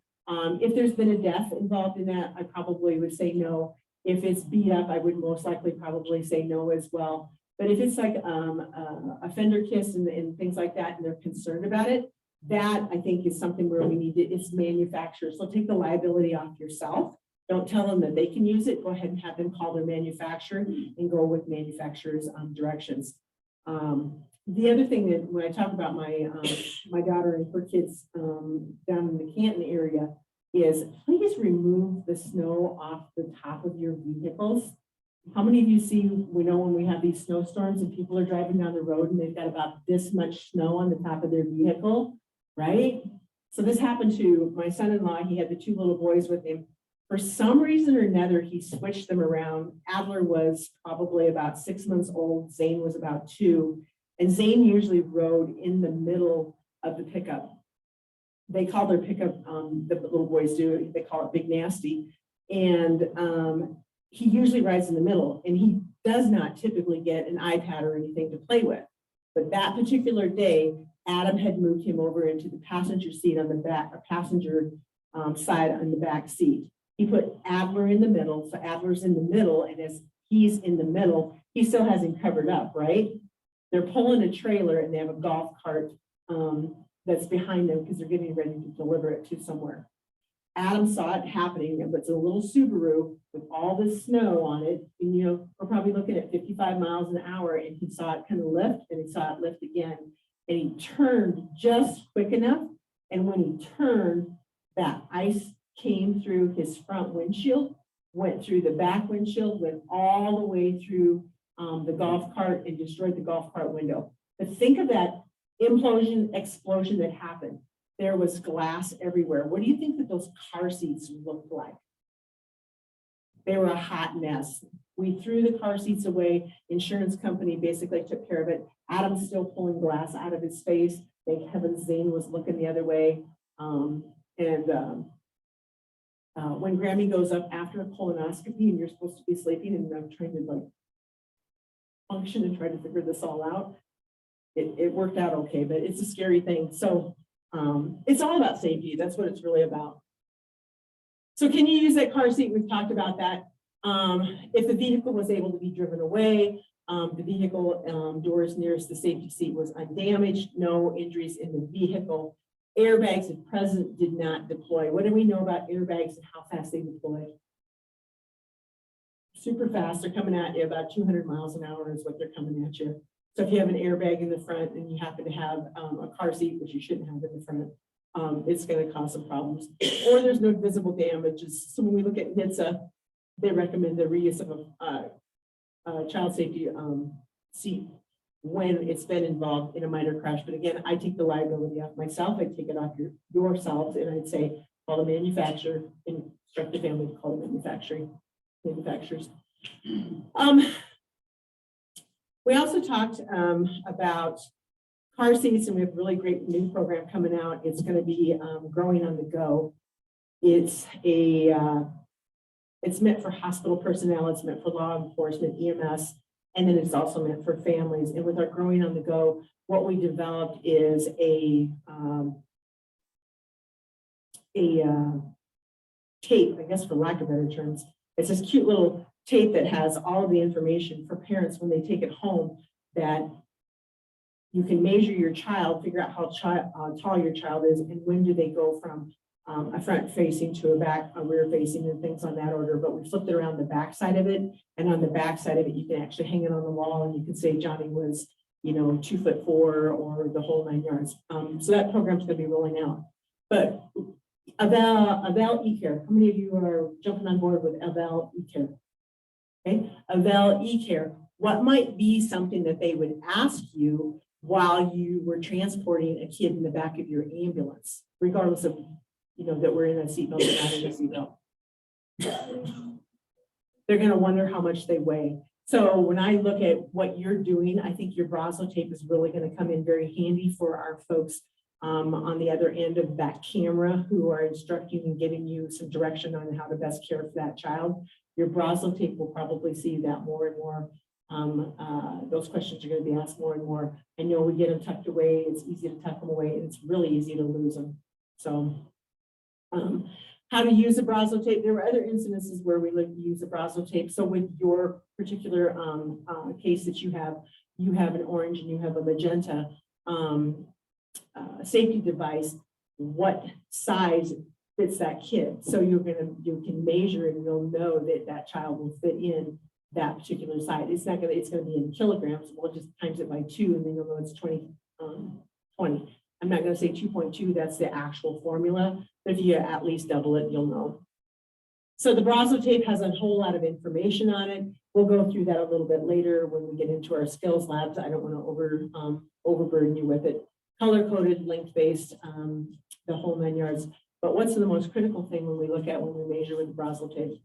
If there's been a death involved in that, I probably would say no. If it's beat up, I would most likely probably say no as well. But if it's like a fender kiss and things like that, and they're concerned about it, that I think is something where we need to, it's manufacturers. So take the liability off yourself. Don't tell them that they can use it. Go ahead and have them call their manufacturer and go with manufacturer's directions. The other thing that when I talk about my daughter and her kids down in the Canton area is please remove the snow off the top of your vehicles. How many of you see, we know when we have these snowstorms and people are driving down the road and they've got about this much snow on the top of their vehicle, right? So this happened to my son-in-law. He had the two little boys with him. For some reason or another, he switched them around. Adler was probably about 6 months old. Zane was about 2. And Zane usually rode in the middle of the pickup. They call their pickup, the little boys do, they call it Big Nasty. And he usually rides in the middle, and he does not typically get an iPad or anything to play with. But that particular day, Adam had moved him over into the passenger seat on the back, or passenger side on the back seat. He put Adler in the middle, so Adler's in the middle, and as he's in the middle, he still has him covered up, right? They're pulling a trailer and they have a golf cart that's behind them because they're getting ready to deliver it to somewhere. Adam saw it happening, but it's a little Subaru with all this snow on it. And, you know, we're probably looking at 55 miles an hour, and he saw it kind of lift and he saw it lift again. And he turned just quick enough. And when he turned, that ice came through his front windshield, went through the back windshield, went all the way through the golf cart and destroyed the golf cart window. But think of that implosion, explosion that happened. There was glass everywhere. What do you think that those car seats looked like? They were a hot mess. We threw the car seats away. Insurance company basically took care of it. Adam's still pulling glass out of his face. Thank heavens Zane was looking the other way. When Grammy goes up after a colonoscopy and you're supposed to be sleeping and I'm trying to like function and try to figure this all out, it worked out okay, but it's a scary thing. So it's all about safety. That's what it's really about. So can you use that car seat? We've talked about that. If the vehicle was able to be driven away, the vehicle doors nearest the safety seat was undamaged, no injuries in the vehicle. Airbags at present did not deploy. What do we know about airbags and how fast they deploy? Super fast. They're coming at you about 200 miles an hour is what they're coming at you. So if you have an airbag in the front and you happen to have a car seat, which you shouldn't have in the front, it's going to cause some problems. Or there's no visible damages. So when we look at NHTSA, they recommend the reuse of a child safety seat when it's been involved in a minor crash. But again, I take the liability off myself. I take it off yourselves, and I'd say call the manufacturer and instruct the family to call the manufacturers. We also talked about car seats, and we have a really great new program coming out. It's going to be Growing on the Go. It's meant for hospital personnel. It's meant for law enforcement, EMS, and then it's also meant for families. And with our Growing on the Go, what we developed is a tape, I guess for lack of better terms. It's this cute little tape that has all of the information for parents when they take it home, that you can measure your child, figure out how tall your child is, and when do they go from a front facing to a rear facing and things on that order. But we flipped it around the back side of it, and on the back side of it, you can actually hang it on the wall, and you can say Johnny was, 2'4" or the whole 9 yards. So that program's going to be rolling out. But Eval e-care. How many of you are jumping on board with Eval e-care? Okay, Eval e-care. What might be something that they would ask you while you were transporting a kid in the back of your ambulance, regardless of, that we're in a seatbelt or not in a seatbelt? They're going to wonder how much they weigh. So when I look at what you're doing, I think your Brazil tape is really going to come in very handy for our folks on the other end of that camera who are instructing and giving you some direction on how to best care for that child. Your Brazil tape will probably see that more and more. Those questions are going to be asked more and more. I know we get them tucked away. It's easy to tuck them away, and it's really easy to lose them. So how to use a Brazil tape. There were other incidences where we use a Brazil tape. So with your particular case that you have an orange and you have a magenta safety device, what size fits that kid? So you can measure and you'll know that that child will fit in that particular size. It's going to be in kilograms. We'll just times it by 2 and then you'll know it's 20. I'm not going to say 2.2, that's the actual formula, but if you at least double it, you'll know. So the Brazil tape has a whole lot of information on it. We'll go through that a little bit later when we get into our skills labs. I don't want to overburden you with it. Color-coded, length-based, the whole 9 yards. But what's the most critical thing when we measure with the Brazil tape?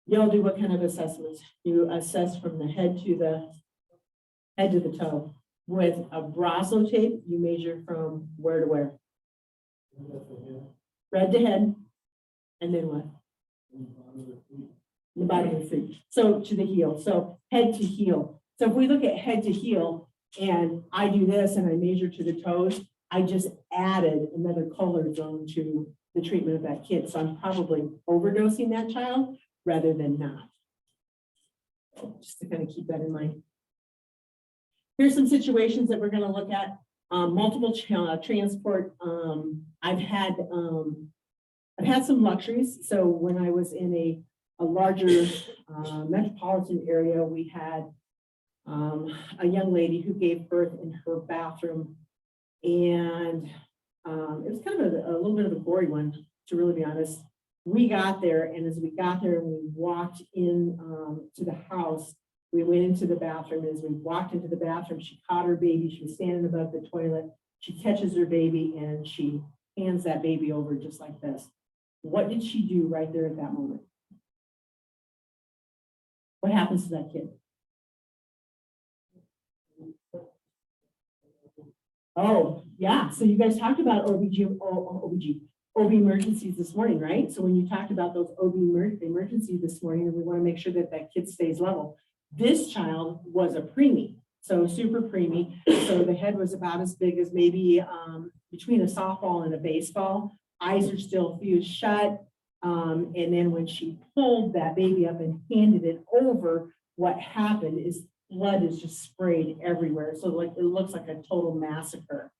Y'all do what kind of assessments? You assess from the head to the toe. With a Brazil tape, you measure from where to where? Red to head, and then what? The bottom of the feet. So to the heel. So head to heel. So if we look at head to heel, and I do this and I measure to the toes, I just added another color zone to the treatment of that kid. So I'm probably overdosing that child rather than not. Just to kind of keep that in mind. Here's some situations that we're going to look at. Multiple transport. I've had some luxuries. So when I was in a larger metropolitan area, we had a young lady who gave birth in her bathroom, and it was kind of a little bit of a gory one, to really be honest. We got there, and as we got there and we walked in to the house, we went into the bathroom. As we walked into the bathroom, she caught her baby. She was standing above the toilet. She catches her baby and she hands that baby over just like this. What did she do right there at that moment? What happens to that kid? Oh, yeah. So you guys talked about OB emergencies this morning, right? So when you talked about those OB emergencies this morning, we want to make sure that that kid stays level. This child was a preemie, so super preemie. So the head was about as big as maybe between a softball and a baseball. Eyes are still fused shut. And then when she pulled that baby up and handed it over, what happened is blood is just sprayed everywhere. So like it looks like a total massacre.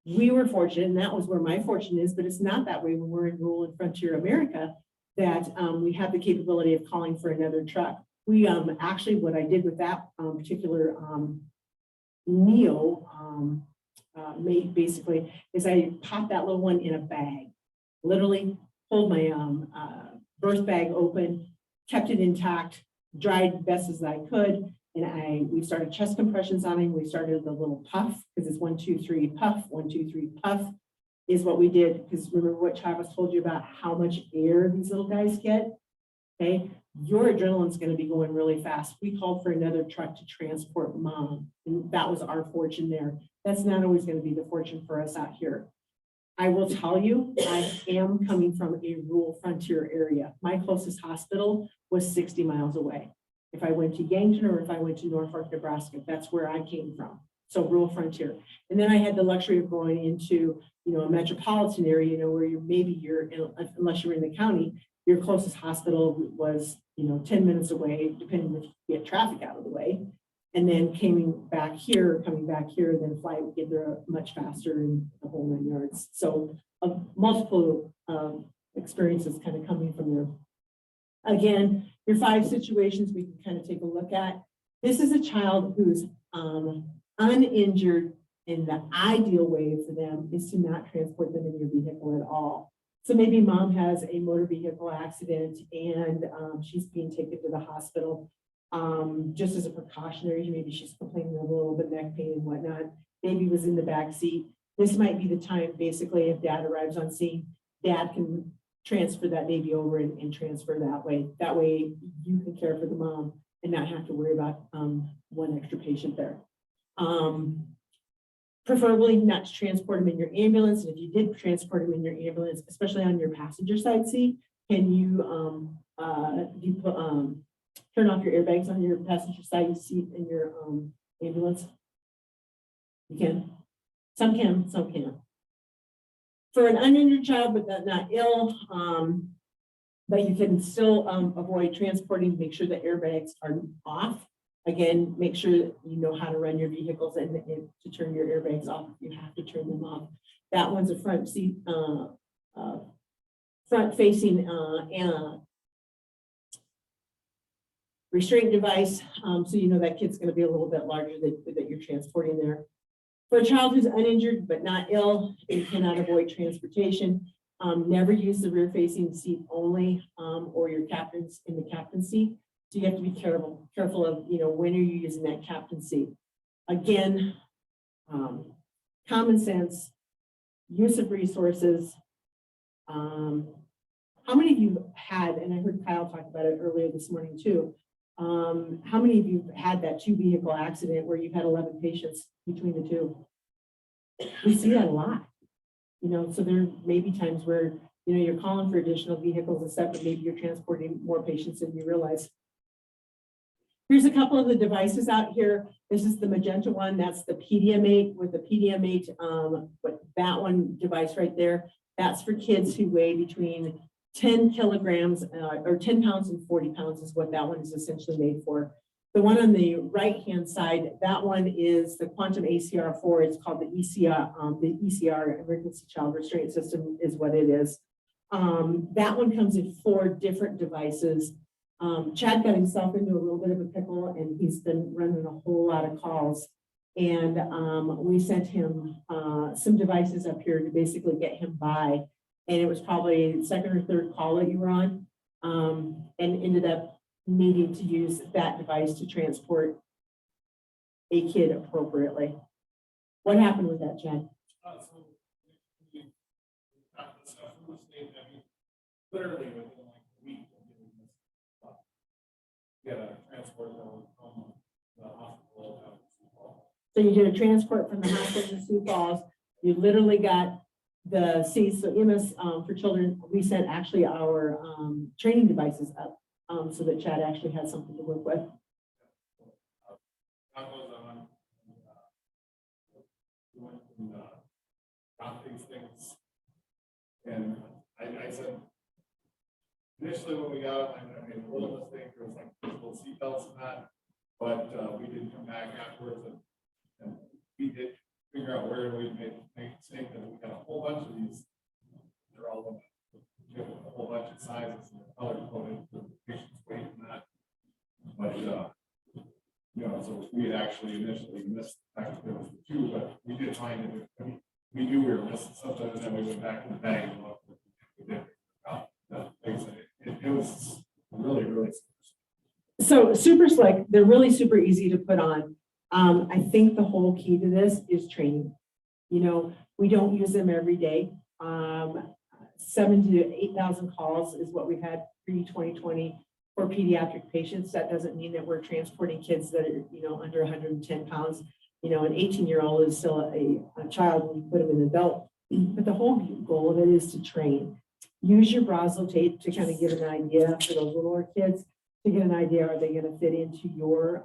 We were fortunate, and that was where my fortune is, but it's not that way when we're in rural and frontier America, that we have the capability of calling for another truck. We actually, what I did with that particular Neo made basically is I popped that little one in a bag, literally pulled my birth bag open, kept it intact, dried best as I could, and we started chest compressions on him. We started the little puff because it's 1, 2, 3 puff, 1, 2, 3 puff is what we did. Because remember what Travis told you about how much air these little guys get. Okay, your adrenaline's going to be going really fast. We called for another truck to transport mom, and that was our fortune there. That's not always going to be the fortune for us out here. I will tell you, I am coming from a rural frontier area. My closest hospital was 60 miles away. If I went to Yankton or if I went to Norfolk, Nebraska, that's where I came from. So rural frontier. And then I had the luxury of going into, a metropolitan area, where you're unless you're in the county, your closest hospital was, 10 minutes away, depending if you get traffic out of the way. And then coming back here, then flight would get there much faster in the whole 9 yards. So multiple experiences kind of coming from there. Again, your 5 situations we can kind of take a look at. This is a child who's uninjured And the ideal way for them is to not transport them in your vehicle at all. So maybe mom has a motor vehicle accident and she's being taken to the hospital. Just as a precautionary, maybe she's complaining of a little bit of neck pain and whatnot. Baby was in the back seat. This might be the time, basically, if dad arrives on scene, dad can transfer that baby over and transfer that way. That way you can care for the mom and not have to worry about one extra patient there. Preferably not to transport them in your ambulance. And if you did transport them in your ambulance, especially on your passenger side seat, can you turn off your airbags on your passenger side seat in your ambulance? You can. Some can, some can't. For an uninjured child, but not ill, but you can still avoid transporting, make sure the airbags are off. Again, make sure that you know how to run your vehicles and to turn your airbags off if you have to turn them off. That one's a front seat, front facing restraint device. So you know that kid's going to be a little bit larger that you're transporting there. For a child who's uninjured but not ill, you cannot avoid transportation. Never use the rear facing seat only or your captain's in the captain's seat. So you have to be careful of, when are you using that captain's seat? Again, common sense, use of resources. How many of you had, and I heard Kyle talk about it earlier this morning too, how many of you had that 2 vehicle accident where you've had 11 patients between the two? We see that a lot, so there may be times where, you're calling for additional vehicles and stuff, but maybe you're transporting more patients than you realize. Here's a couple of the devices out here. This is the magenta one. That's the Pediamate with the Pediamate, that one device right there. That's for kids who weigh between 10 kilograms or 10 pounds and 40 pounds is what that one is essentially made for. The one on the right-hand side, that one is the Quantum ACR4. It's called the ECR, Emergency Child Restraint System is what it is. That one comes in 4 different devices. Chad got himself into a little bit of a pickle and he's been running a whole lot of calls. And we sent him some devices up here to basically get him by. And it was probably the 2nd or 3rd call that you were on, and ended up needing to use that device to transport a kid appropriately. What happened with that, Chad? So we got this stuff from the state, literally within like a week of getting this stuff. We had a transport from the hospital down to Sioux Falls. So you did a transport from the hospital to Sioux Falls. You literally got the seats, so EMS for children, we sent actually our training devices up so that Chad actually had something to work with. That was on, we went and got these things. And I said, initially when we got it, I made a little mistake. There was like little seatbelts and that, but we did come back afterwards and we did figure out where we make a mistake, that we got a whole bunch of these. They're all a whole bunch of sizes and color coded for the patient's weight and that. But so we had actually initially missed the fact that there was 2, but we did find it. I mean, we knew we were missing something, and then we went back in the bag and looked. We did it was really, really. So super slick. They're really super easy to put on. I think the whole key to this is training. We don't use them every day. 7,000 to 8,000 calls is what we've had pre-2020 for pediatric patients. That doesn't mean that we're transporting kids that are, under 110 pounds. An 18-year-old is still a child when you put them in an adult. But the whole goal of it is to train. Use your Brazil tape to kind of give an idea for those littler kids, to get an idea, are they going to fit into your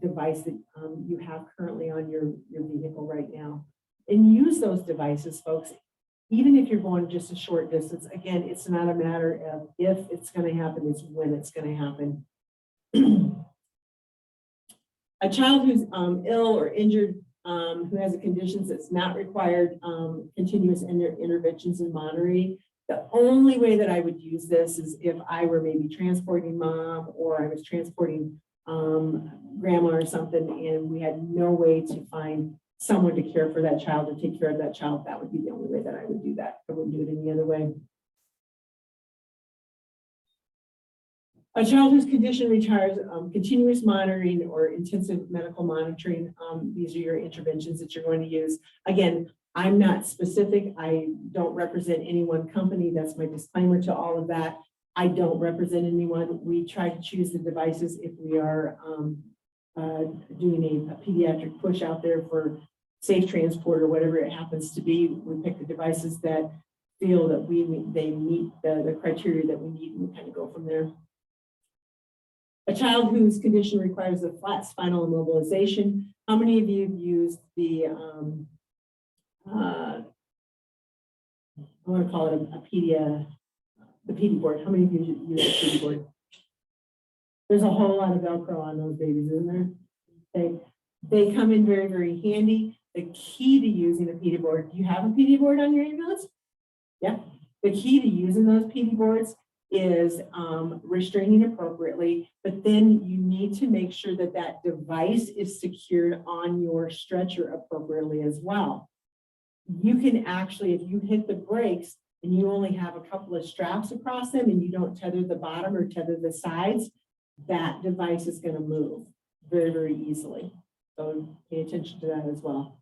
device that you have currently on your vehicle right now? And use those devices, folks, even if you're going just a short distance. Again, it's not a matter of if it's going to happen, it's when it's going to happen. A child who's ill or injured, who has a condition that's not required continuous interventions and monitoring. The only way that I would use this is if I were maybe transporting mom or I was transporting grandma or something, and we had no way to find someone to care for that child or take care of that child, that would be the only way that I would do that. I wouldn't do it any other way. A child whose condition requires continuous monitoring or intensive medical monitoring, these are your interventions that you're going to use. Again, I'm not specific. I don't represent any one company. That's my disclaimer to all of that. I don't represent anyone. We try to choose the devices if we are doing a pediatric push out there for safe transport or whatever it happens to be. We pick the devices that feel that they meet the criteria that we need, and we kind of go from there. A child whose condition requires a flat spinal immobilization. How many of you have used the, I want to call it the PD board? How many of you use the PD board? There's a whole lot of Velcro on those babies, isn't there? They come in very, very handy. The key to using a PD board, do you have a PD board on your ambulance? Yeah. The key to using those PD boards is restraining appropriately, but then you need to make sure that that device is secured on your stretcher appropriately as well. You can actually, if you hit the brakes and you only have a couple of straps across them and you don't tether the bottom or tether the sides, that device is going to move very, very easily. So pay attention to that as well.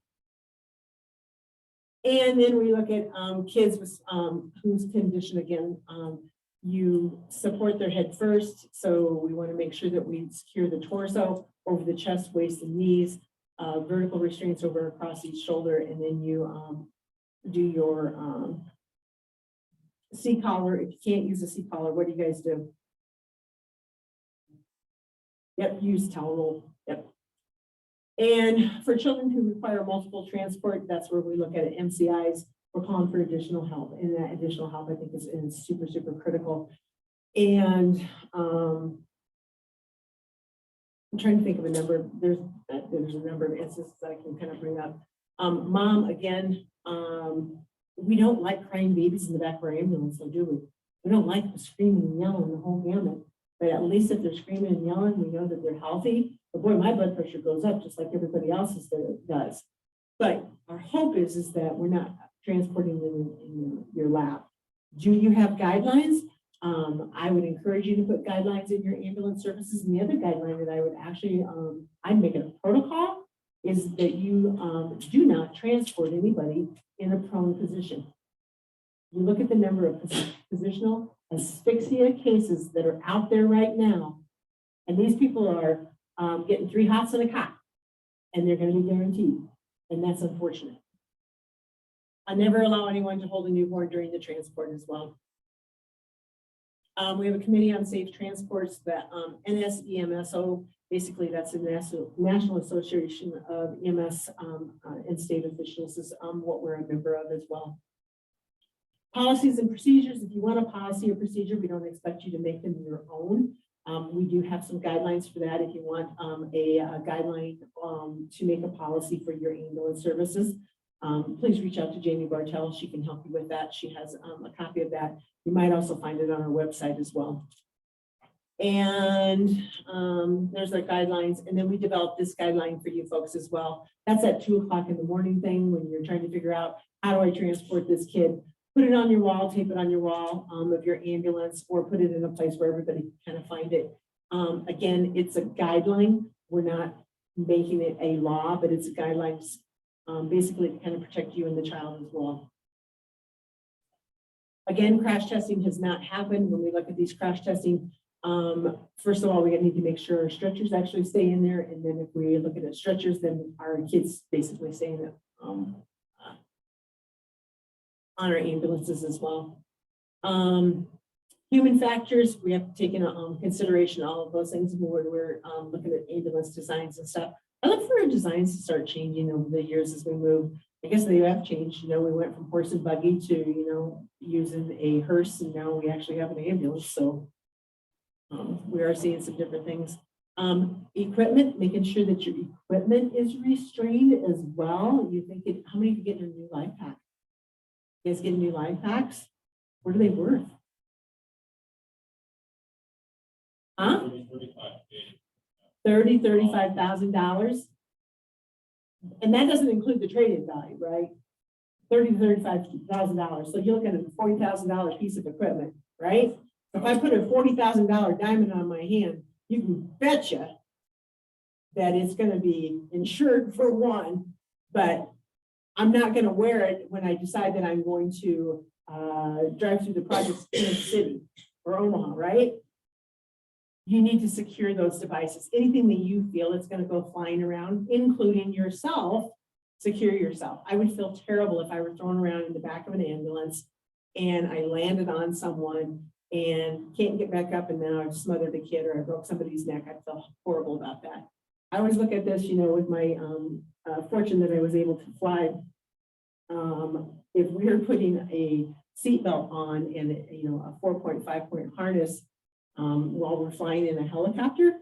And then we look at kids with whose condition, again, you support their head first. So we want to make sure that we secure the torso over the chest, waist, and knees, vertical restraints over across each shoulder, and then you do your C-collar. If you can't use a C-collar, what do you guys do? Yep, use towel roll. Yep. And for children who require multiple transport, that's where we look at it. MCIs. We're calling for additional help, and that additional help I think is super, super critical. And I'm trying to think of a number. There's a number of instances that I can kind of bring up. Mom, again, we don't like crying babies in the back of our ambulance, so do we? We don't like the screaming and yelling the whole gamut. But at least if they're screaming and yelling, we know that they're healthy. But boy, my blood pressure goes up just like everybody else's does. But our hope is that we're not transporting them in your lap. Do you have guidelines? I would encourage you to put guidelines in your ambulance services. And the other guideline that I would actually, I'd make it a protocol is that you do not transport anybody in a prone position. You look at the number of positional asphyxia cases that are out there right now, and these people are getting 3 hots in a cot, and they're going to be guaranteed, and that's unfortunate. I never allow anyone to hold a newborn during the transport as well. We have a committee on safe transports, that NSEMSO, basically that's the National Association of EMS and state officials, is what we're a member of as well. Policies and procedures. If you want a policy or procedure, we don't expect you to make them your own. We do have some guidelines for that. If you want a guideline to make a policy for your ambulance services, please reach out to Jamie Bartel. She can help you with that. She has a copy of that. You might also find it on our website as well. And there's our guidelines. And then we developed this guideline for you folks as well. That's at 2 o'clock in the morning thing when you're trying to figure out, how do I transport this kid? Put it on your wall, tape it on your wall of your ambulance, or put it in a place where everybody can kind of find it. Again, it's a guideline. We're not making it a law, but it's a guideline basically to kind of protect you and the child as well. Again, crash testing has not happened. When we look at these crash testing, first of all, we need to make sure our stretchers actually stay in there. And then if we look at stretchers, then our kids basically stay in it. On our ambulances as well. Human factors, we have to take into consideration all of those things when we're looking at ambulance designs and stuff. I look for our designs to start changing over the years as we move. I guess they have changed. You know, we went from horse and buggy to, you know, using a hearse, and now we actually have an ambulance. So we are seeing some different things. Equipment, making sure that your equipment is restrained as well. You think it, how many of you get your new life pack? You guys get new life packs? What are they worth? Huh? $35,000. And that doesn't include the trade-in value, right? $30,000 to $35,000. So you're looking at a $40,000 piece of equipment, right? If I put a $40,000 diamond on my hand, you can betcha that it's gonna be insured for one, but I'm not gonna wear it when I decide that I'm going to drive through the projects in the city or Omaha, right? You need to secure those devices. Anything that you feel that's gonna go flying around, including yourself, secure yourself. I would feel terrible if I were thrown around in the back of an ambulance and I landed on someone and can't get back up and then I've smothered a kid or I broke somebody's neck. I feel horrible about that. I always look at this, you know, with my fortune that I was able to fly. If we're putting a seatbelt on and, you know, a 4.5 point harness while we're flying in a helicopter,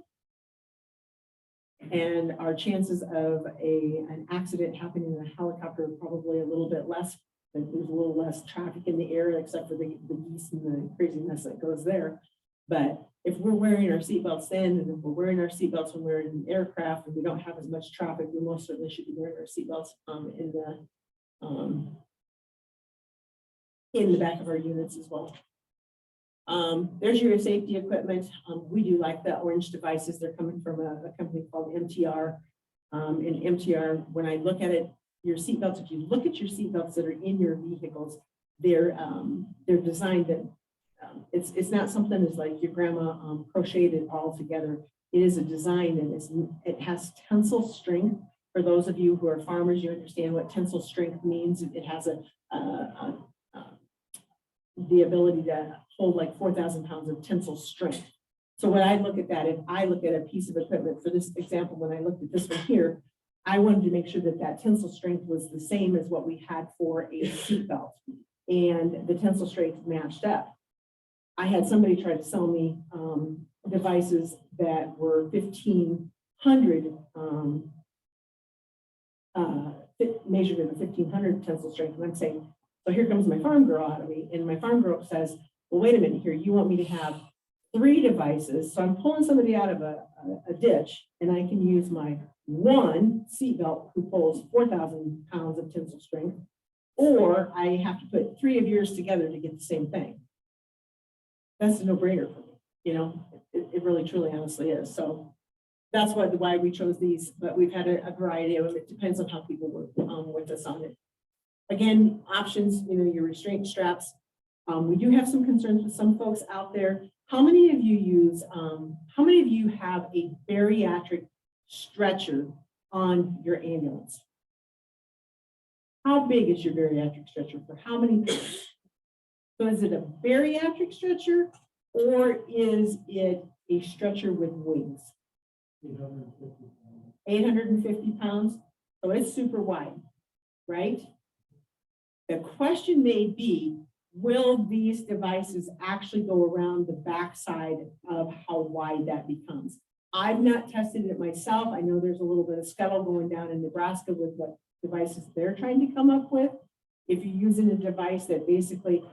and our chances of an accident happening in a helicopter are probably a little bit less. There's a little less traffic in the air, except for the geese and the craziness that goes there. But if we're wearing our seatbelts then, and if we're wearing our seatbelts when we're in an aircraft and we don't have as much traffic, we most certainly should be wearing our seatbelts in the back of our units as well. There's your safety equipment. We do like the orange devices. They're coming from a company called MTR. And MTR, when I look at it, your seatbelts, if you look at your seatbelts that are in your vehicles, they're designed that it's not something that's like your grandma crocheted it all together. It is a design that it has tensile strength. For those of you who are farmers, you understand what tensile strength means. It has the ability to hold like 4,000 pounds of tensile strength. So when I look at that, if I look at a piece of equipment, for this example, when I looked at this one here, I wanted to make sure that that tensile strength was the same as what we had for a seatbelt, and the tensile strength matched up. I had somebody try to sell me devices that were 1,500, measured at a 1,500 tensile strength, and I'm saying, so here comes my farm girl out of me, and my farm girl says, well, wait a minute here, you want me to have 3 devices, so I'm pulling somebody out of a ditch, and I can use my one seatbelt who pulls 4,000 pounds of tensile strength, or I have to put 3 of yours together to get the same thing. That's a no-brainer for me, you know, it really, truly, honestly is. So that's why we chose these, but we've had a variety of them. It depends on how people work with us on it. Again, options, you know, your restraint straps. We do have some concerns with some folks out there. How many of you how many of you have a bariatric stretcher on your ambulance? How big is your bariatric stretcher for how many people? So is it a bariatric stretcher or is it a stretcher with wings? 850 pounds. So it's super wide, right? The question may be, will these devices actually go around the backside of how wide that becomes? I've not tested it myself. I know there's a little bit of scuttle going down in Nebraska with what devices they're trying to come up with. If you're using a device that basically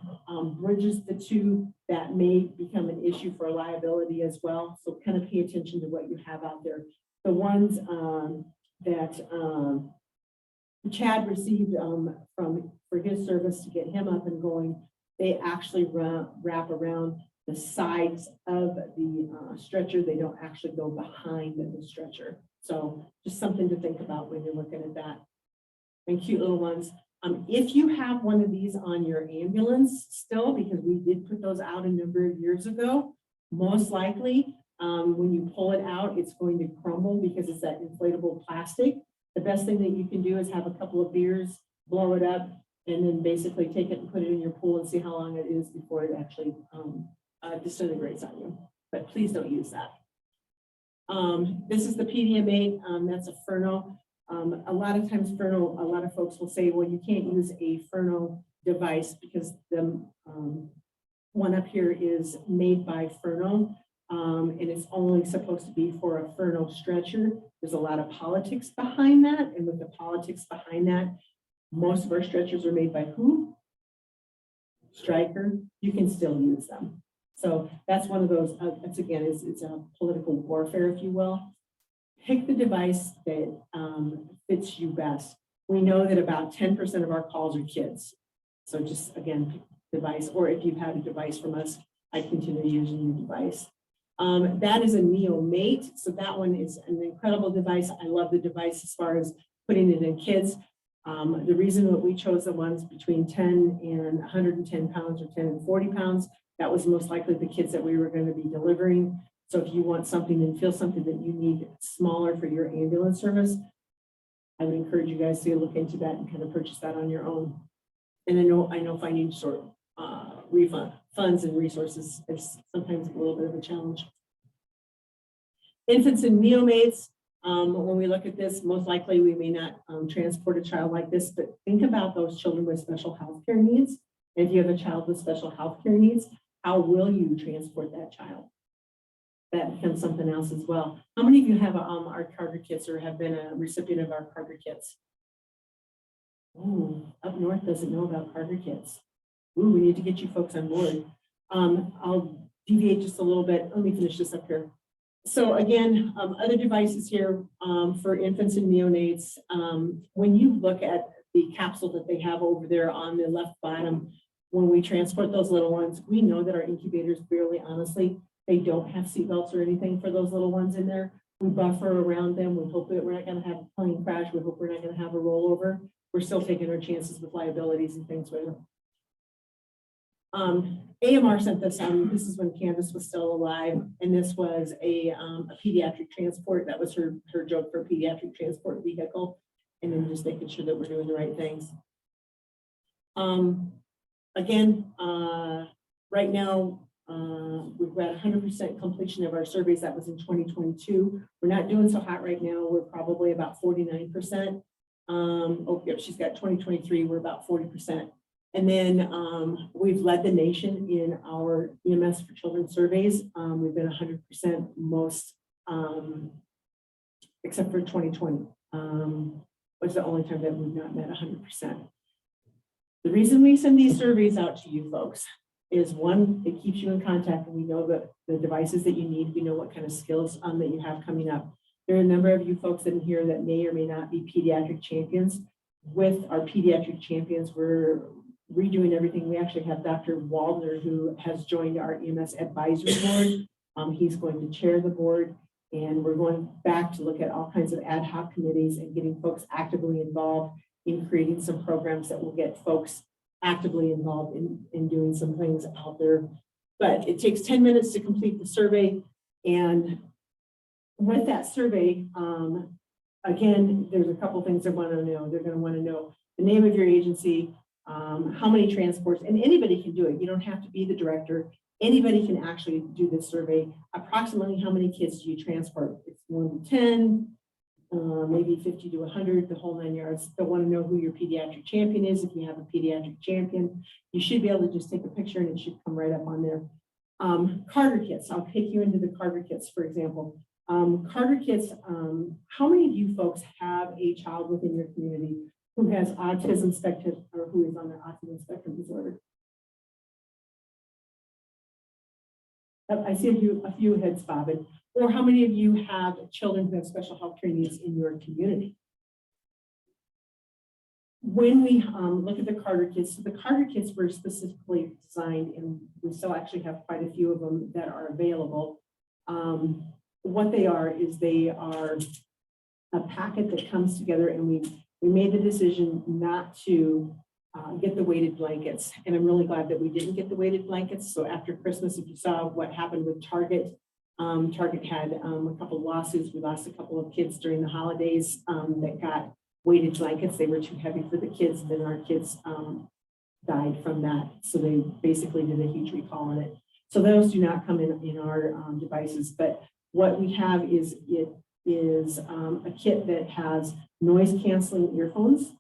bridges the two, that may become an issue for liability as well. So kind of pay attention to what you have out there. The ones that Chad received for his service to get him up and going, they actually wrap around the sides of the stretcher. They don't actually go behind the stretcher. So just something to think about when you're looking at that. And cute little ones. If you have one of these on your ambulance still, because we did put those out a number of years ago, most likely when you pull it out, it's going to crumble because it's that inflatable plastic. The best thing that you can do is have a couple of beers, blow it up, and then basically take it and put it in your pool and see how long it is before it actually disintegrates on you. But please don't use that. This is the PDM8, that's a Furno. A lot of times Furno, a lot of folks will say, well, you can't use a Furno device because the one up here is made by Furno, and it's only supposed to be for a Furno stretcher. There's a lot of politics behind that, and with the politics behind that, most of our stretchers are made by who? Stryker. You can still use them. So that's one of those, it's again, it's a political warfare, if you will. pick the device that fits you best. We know that about 10% of our calls are kids. So just again, pick the device, or if you've had a device from us, I continue using your device. That is a NeoMate. So that one is an incredible device. I love the device as far as putting it in kids. The reason that we chose the ones between 10 and 110 pounds or 10 and 40 pounds, that was most likely the kids that we were going to be delivering. So if you want something and feel something that you need smaller for your ambulance service, I would encourage you guys to look into that and kind of purchase that on your own. And I know finding funds and resources is sometimes a little bit of a challenge. Infants and neonates. When we look at this, most likely we may not transport a child like this, but think about those children with special healthcare needs. And if you have a child with special healthcare needs, how will you transport that child? That becomes something else as well. How many of you have our Carter kits or have been a recipient of our Carter kits? Oh, up north doesn't know about Carter kits. Ooh, we need to get you folks on board. I'll deviate just a little bit. Let me finish this up here. So again, other devices here for infants and neonates. When you look at the capsule that they have over there on the left bottom, when we transport those little ones, we know that our incubators barely, honestly, they don't have seatbelts or anything for those little ones in there. We buffer around them. We hope that we're not going to have a plane crash. We hope we're not going to have a rollover. We're still taking our chances with liabilities and things with them. AMR sent this on. This is when Candace was still alive, and this was a pediatric transport. That was her joke for a pediatric transport vehicle, and then just making sure that we're doing the right things. Again, right now, we've got 100% completion of our surveys. That was in 2022. We're not doing so hot right now. We're probably about 49%. Oh, yep, she's got 2023. We're about 40%. And then we've led the nation in our EMS for Children surveys. We've been 100% most, except for 2020, which is the only time that we've not met 100%. The reason we send these surveys out to you folks is, one, it keeps you in contact, and we know the devices that you need. We know what kind of skills that you have coming up. There are a number of you folks in here that may or may not be pediatric champions. With our pediatric champions, we're redoing everything. We actually have Dr. Waldner, who has joined our EMS advisory board. He's going to chair the board, and we're going back to look at all kinds of ad hoc committees and getting folks actively involved in creating some programs that will get folks actively involved in doing some things out there. But it takes 10 minutes to complete the survey. And with that survey, again, there's a couple things they want to know. They're going to want to know the name of your agency, how many transports, and anybody can do it. You don't have to be the director. Anybody can actually do this survey. Approximately how many kids do you transport? It's 1 to 10, maybe 50 to 100, the whole 9 yards. They'll want to know who your pediatric champion is. If you have a pediatric champion, you should be able to just take a picture and it should come right up on there. Carter kits, I'll take you into the Carter kits, for example. Carter kits, how many of you folks have a child within your community who has autism spectrum, or who is on the autism spectrum disorder? I see a few heads bobbing. Or how many of you have children who have special health care needs in your community? When we look at the Carter kits, so the Carter kits were specifically designed, and we still actually have quite a few of them that are available. What they are is they are a packet that comes together, and we made the decision not to get the weighted blankets. And I'm really glad that we didn't get the weighted blankets. So after Christmas, if you saw what happened with Target, Target had a couple of lawsuits. We lost a couple of kids during the holidays that got weighted blankets. They were too heavy for the kids. Then our kids died from that. So they basically did a huge recall on it. So those do not come in our devices. But what we have is a kit that has noise canceling earphones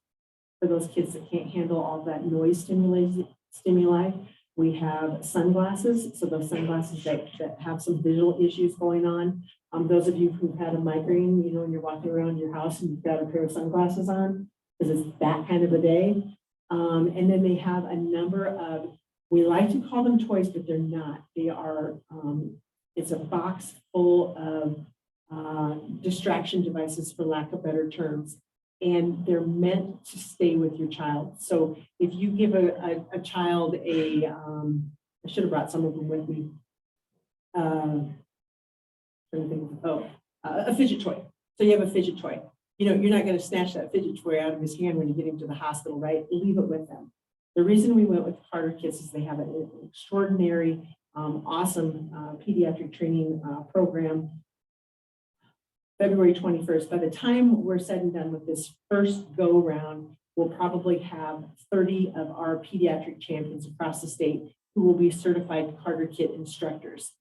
for those kids that can't handle all that noise stimuli. We have sunglasses, so those sunglasses that have some visual issues going on. Those of you who've had a migraine, you know, when you're walking around your house and you've got a pair of sunglasses on, because it's that kind of a day. And then they have a number of, we like to call them toys, but they're not. They are, it's a box full of distraction devices, for lack of better terms. And they're meant to stay with your child. So if you give a child I should have brought some of them with me. A fidget toy. So you have a fidget toy. You know, you're not going to snatch that fidget toy out of his hand when you get him to the hospital, right? Leave it with them. The reason we went with Carter Kids is they have an extraordinary, awesome pediatric training program. February 21st. By the time we're said and done with this first go round, we'll probably have 30 of our pediatric champions across the state who will be certified Carter Kit instructors.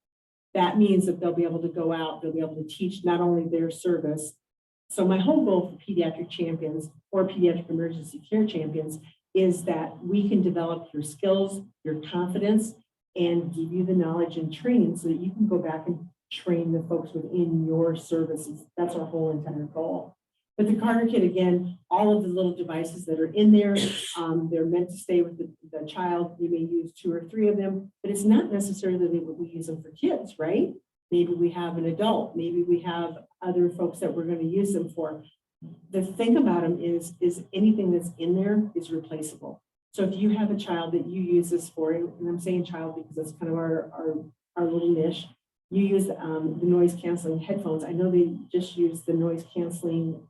That means that they'll be able to go out, they'll be able to teach not only their service. So my whole goal for pediatric champions or pediatric emergency care champions is that we can develop your skills, your confidence, and give you the knowledge and training so that you can go back and train the folks within your services. That's our whole entire goal. But the Carter Kit, again, all of the little devices that are in there, they're meant to stay with the child. We may use 2 or 3 of them, but it's not necessarily that we use them for kids, right? Maybe we have an adult, maybe we have other folks that we're going to use them for. The thing about them is anything that's in there is replaceable. So if you have a child that you use this for, and I'm saying child because that's kind of our little niche, you use the noise canceling headphones. I know they just use the noise canceling.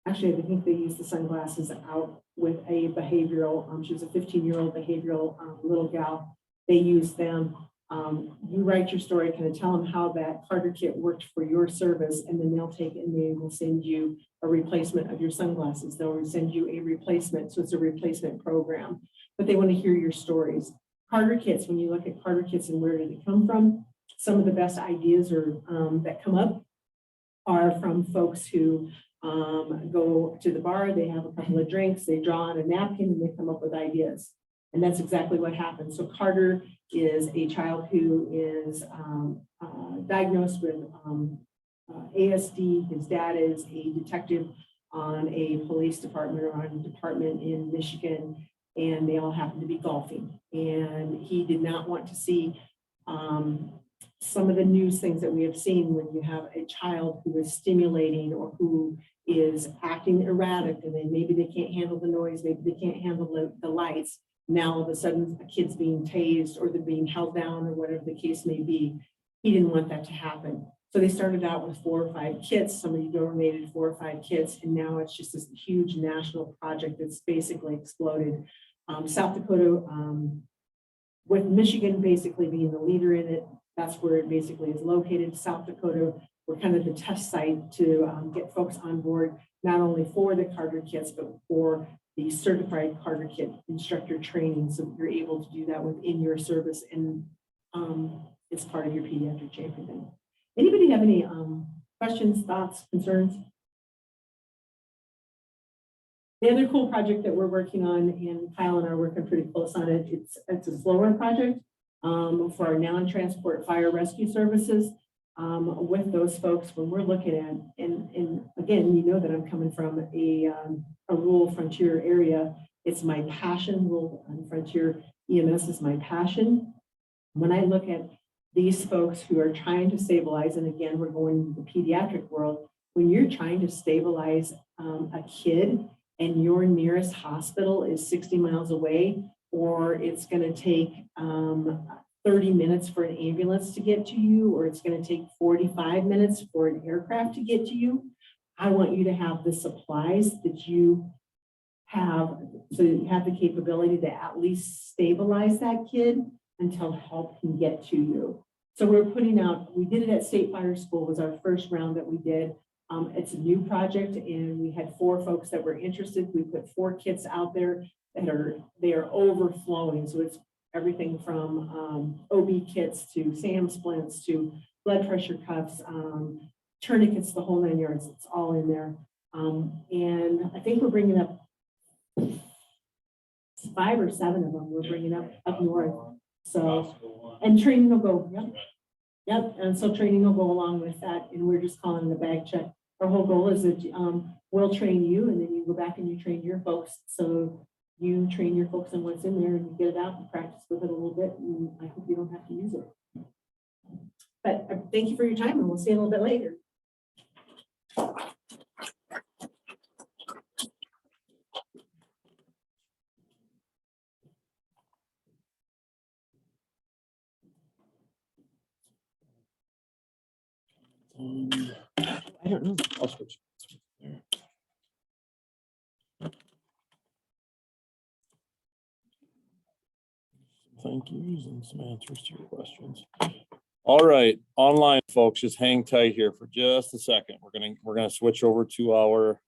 Actually, I think they use the sunglasses out with a behavioral. She was a 15-year-old behavioral little gal. They use them. You write your story, kind of tell them how that Carter Kit worked for your service, and then they'll take it and they will send you a replacement of your sunglasses. They'll send you a replacement. So it's a replacement program, but they want to hear your stories. Carter Kits, when you look at Carter Kits and where did it come from, some of the best ideas that come up are from folks who go to the bar, they have a couple of drinks, they draw on a napkin, and they come up with ideas. And that's exactly what happened. So Carter is a child who is diagnosed with ASD. His dad is a detective on a police department or on a department in Michigan, and they all happen to be golfing. And he did not want to see some of the news things that we have seen when you have a child who is stimulating or who is acting erratic, and then maybe they can't handle the noise, maybe they can't handle the lights. Now all of a sudden a kid's being tased or they're being held down or whatever the case may be. He didn't want that to happen. So they started out with 4 or 5 kits. Somebody donated 4 or 5 kits, and now it's just this huge national project that's basically exploded. South Dakota, with Michigan basically being the leader in it, that's where it basically is located. South Dakota, we're kind of the test site to get folks on board, not only for the Carter Kits, but for the certified Carter Kit instructor training. So you're able to do that within your service, and it's part of your pediatric champion thing. Anybody have any questions, thoughts, concerns? The other cool project that we're working on, and Kyle and I are working pretty close on it, it's a slower project for our non-transport fire rescue services. With those folks, when we're looking at, and again, you know that I'm coming from a rural frontier area. It's my passion. Rural and frontier EMS is my passion. When I look at these folks who are trying to stabilize, and again, we're going into the pediatric world, when you're trying to stabilize a kid and your nearest hospital is 60 miles away, or it's going to take 30 minutes for an ambulance to get to you, or it's going to take 45 minutes for an aircraft to get to you, I want you to have the supplies that you have, so you have the capability to at least stabilize that kid until help can get to you. So we're putting out, we did it at State Fire School, was our first round that we did. It's a new project, and we had 4 folks that were interested. We put 4 kits out there that they are overflowing. So it's everything from OB kits to SAM splints to blood pressure cuffs, tourniquets, the whole 9 yards. It's all in there. And I think we're bringing up 5 or 7 of them. We're bringing up north. So, and training will go, yep. And so training will go along with that. And we're just calling it a bag check. Our whole goal is that we'll train you, and then you go back and you train your folks. So you train your folks on what's in there, and you get it out and practice with it a little bit, and I hope you don't have to use it. But thank you for your time and we'll see you a little bit later. I don't know. I'll switch. There. Thank yous and some answers to your questions. All right, online folks, just hang tight here for just a second. We're gonna switch over to our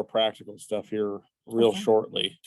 practical stuff here real Okay. shortly.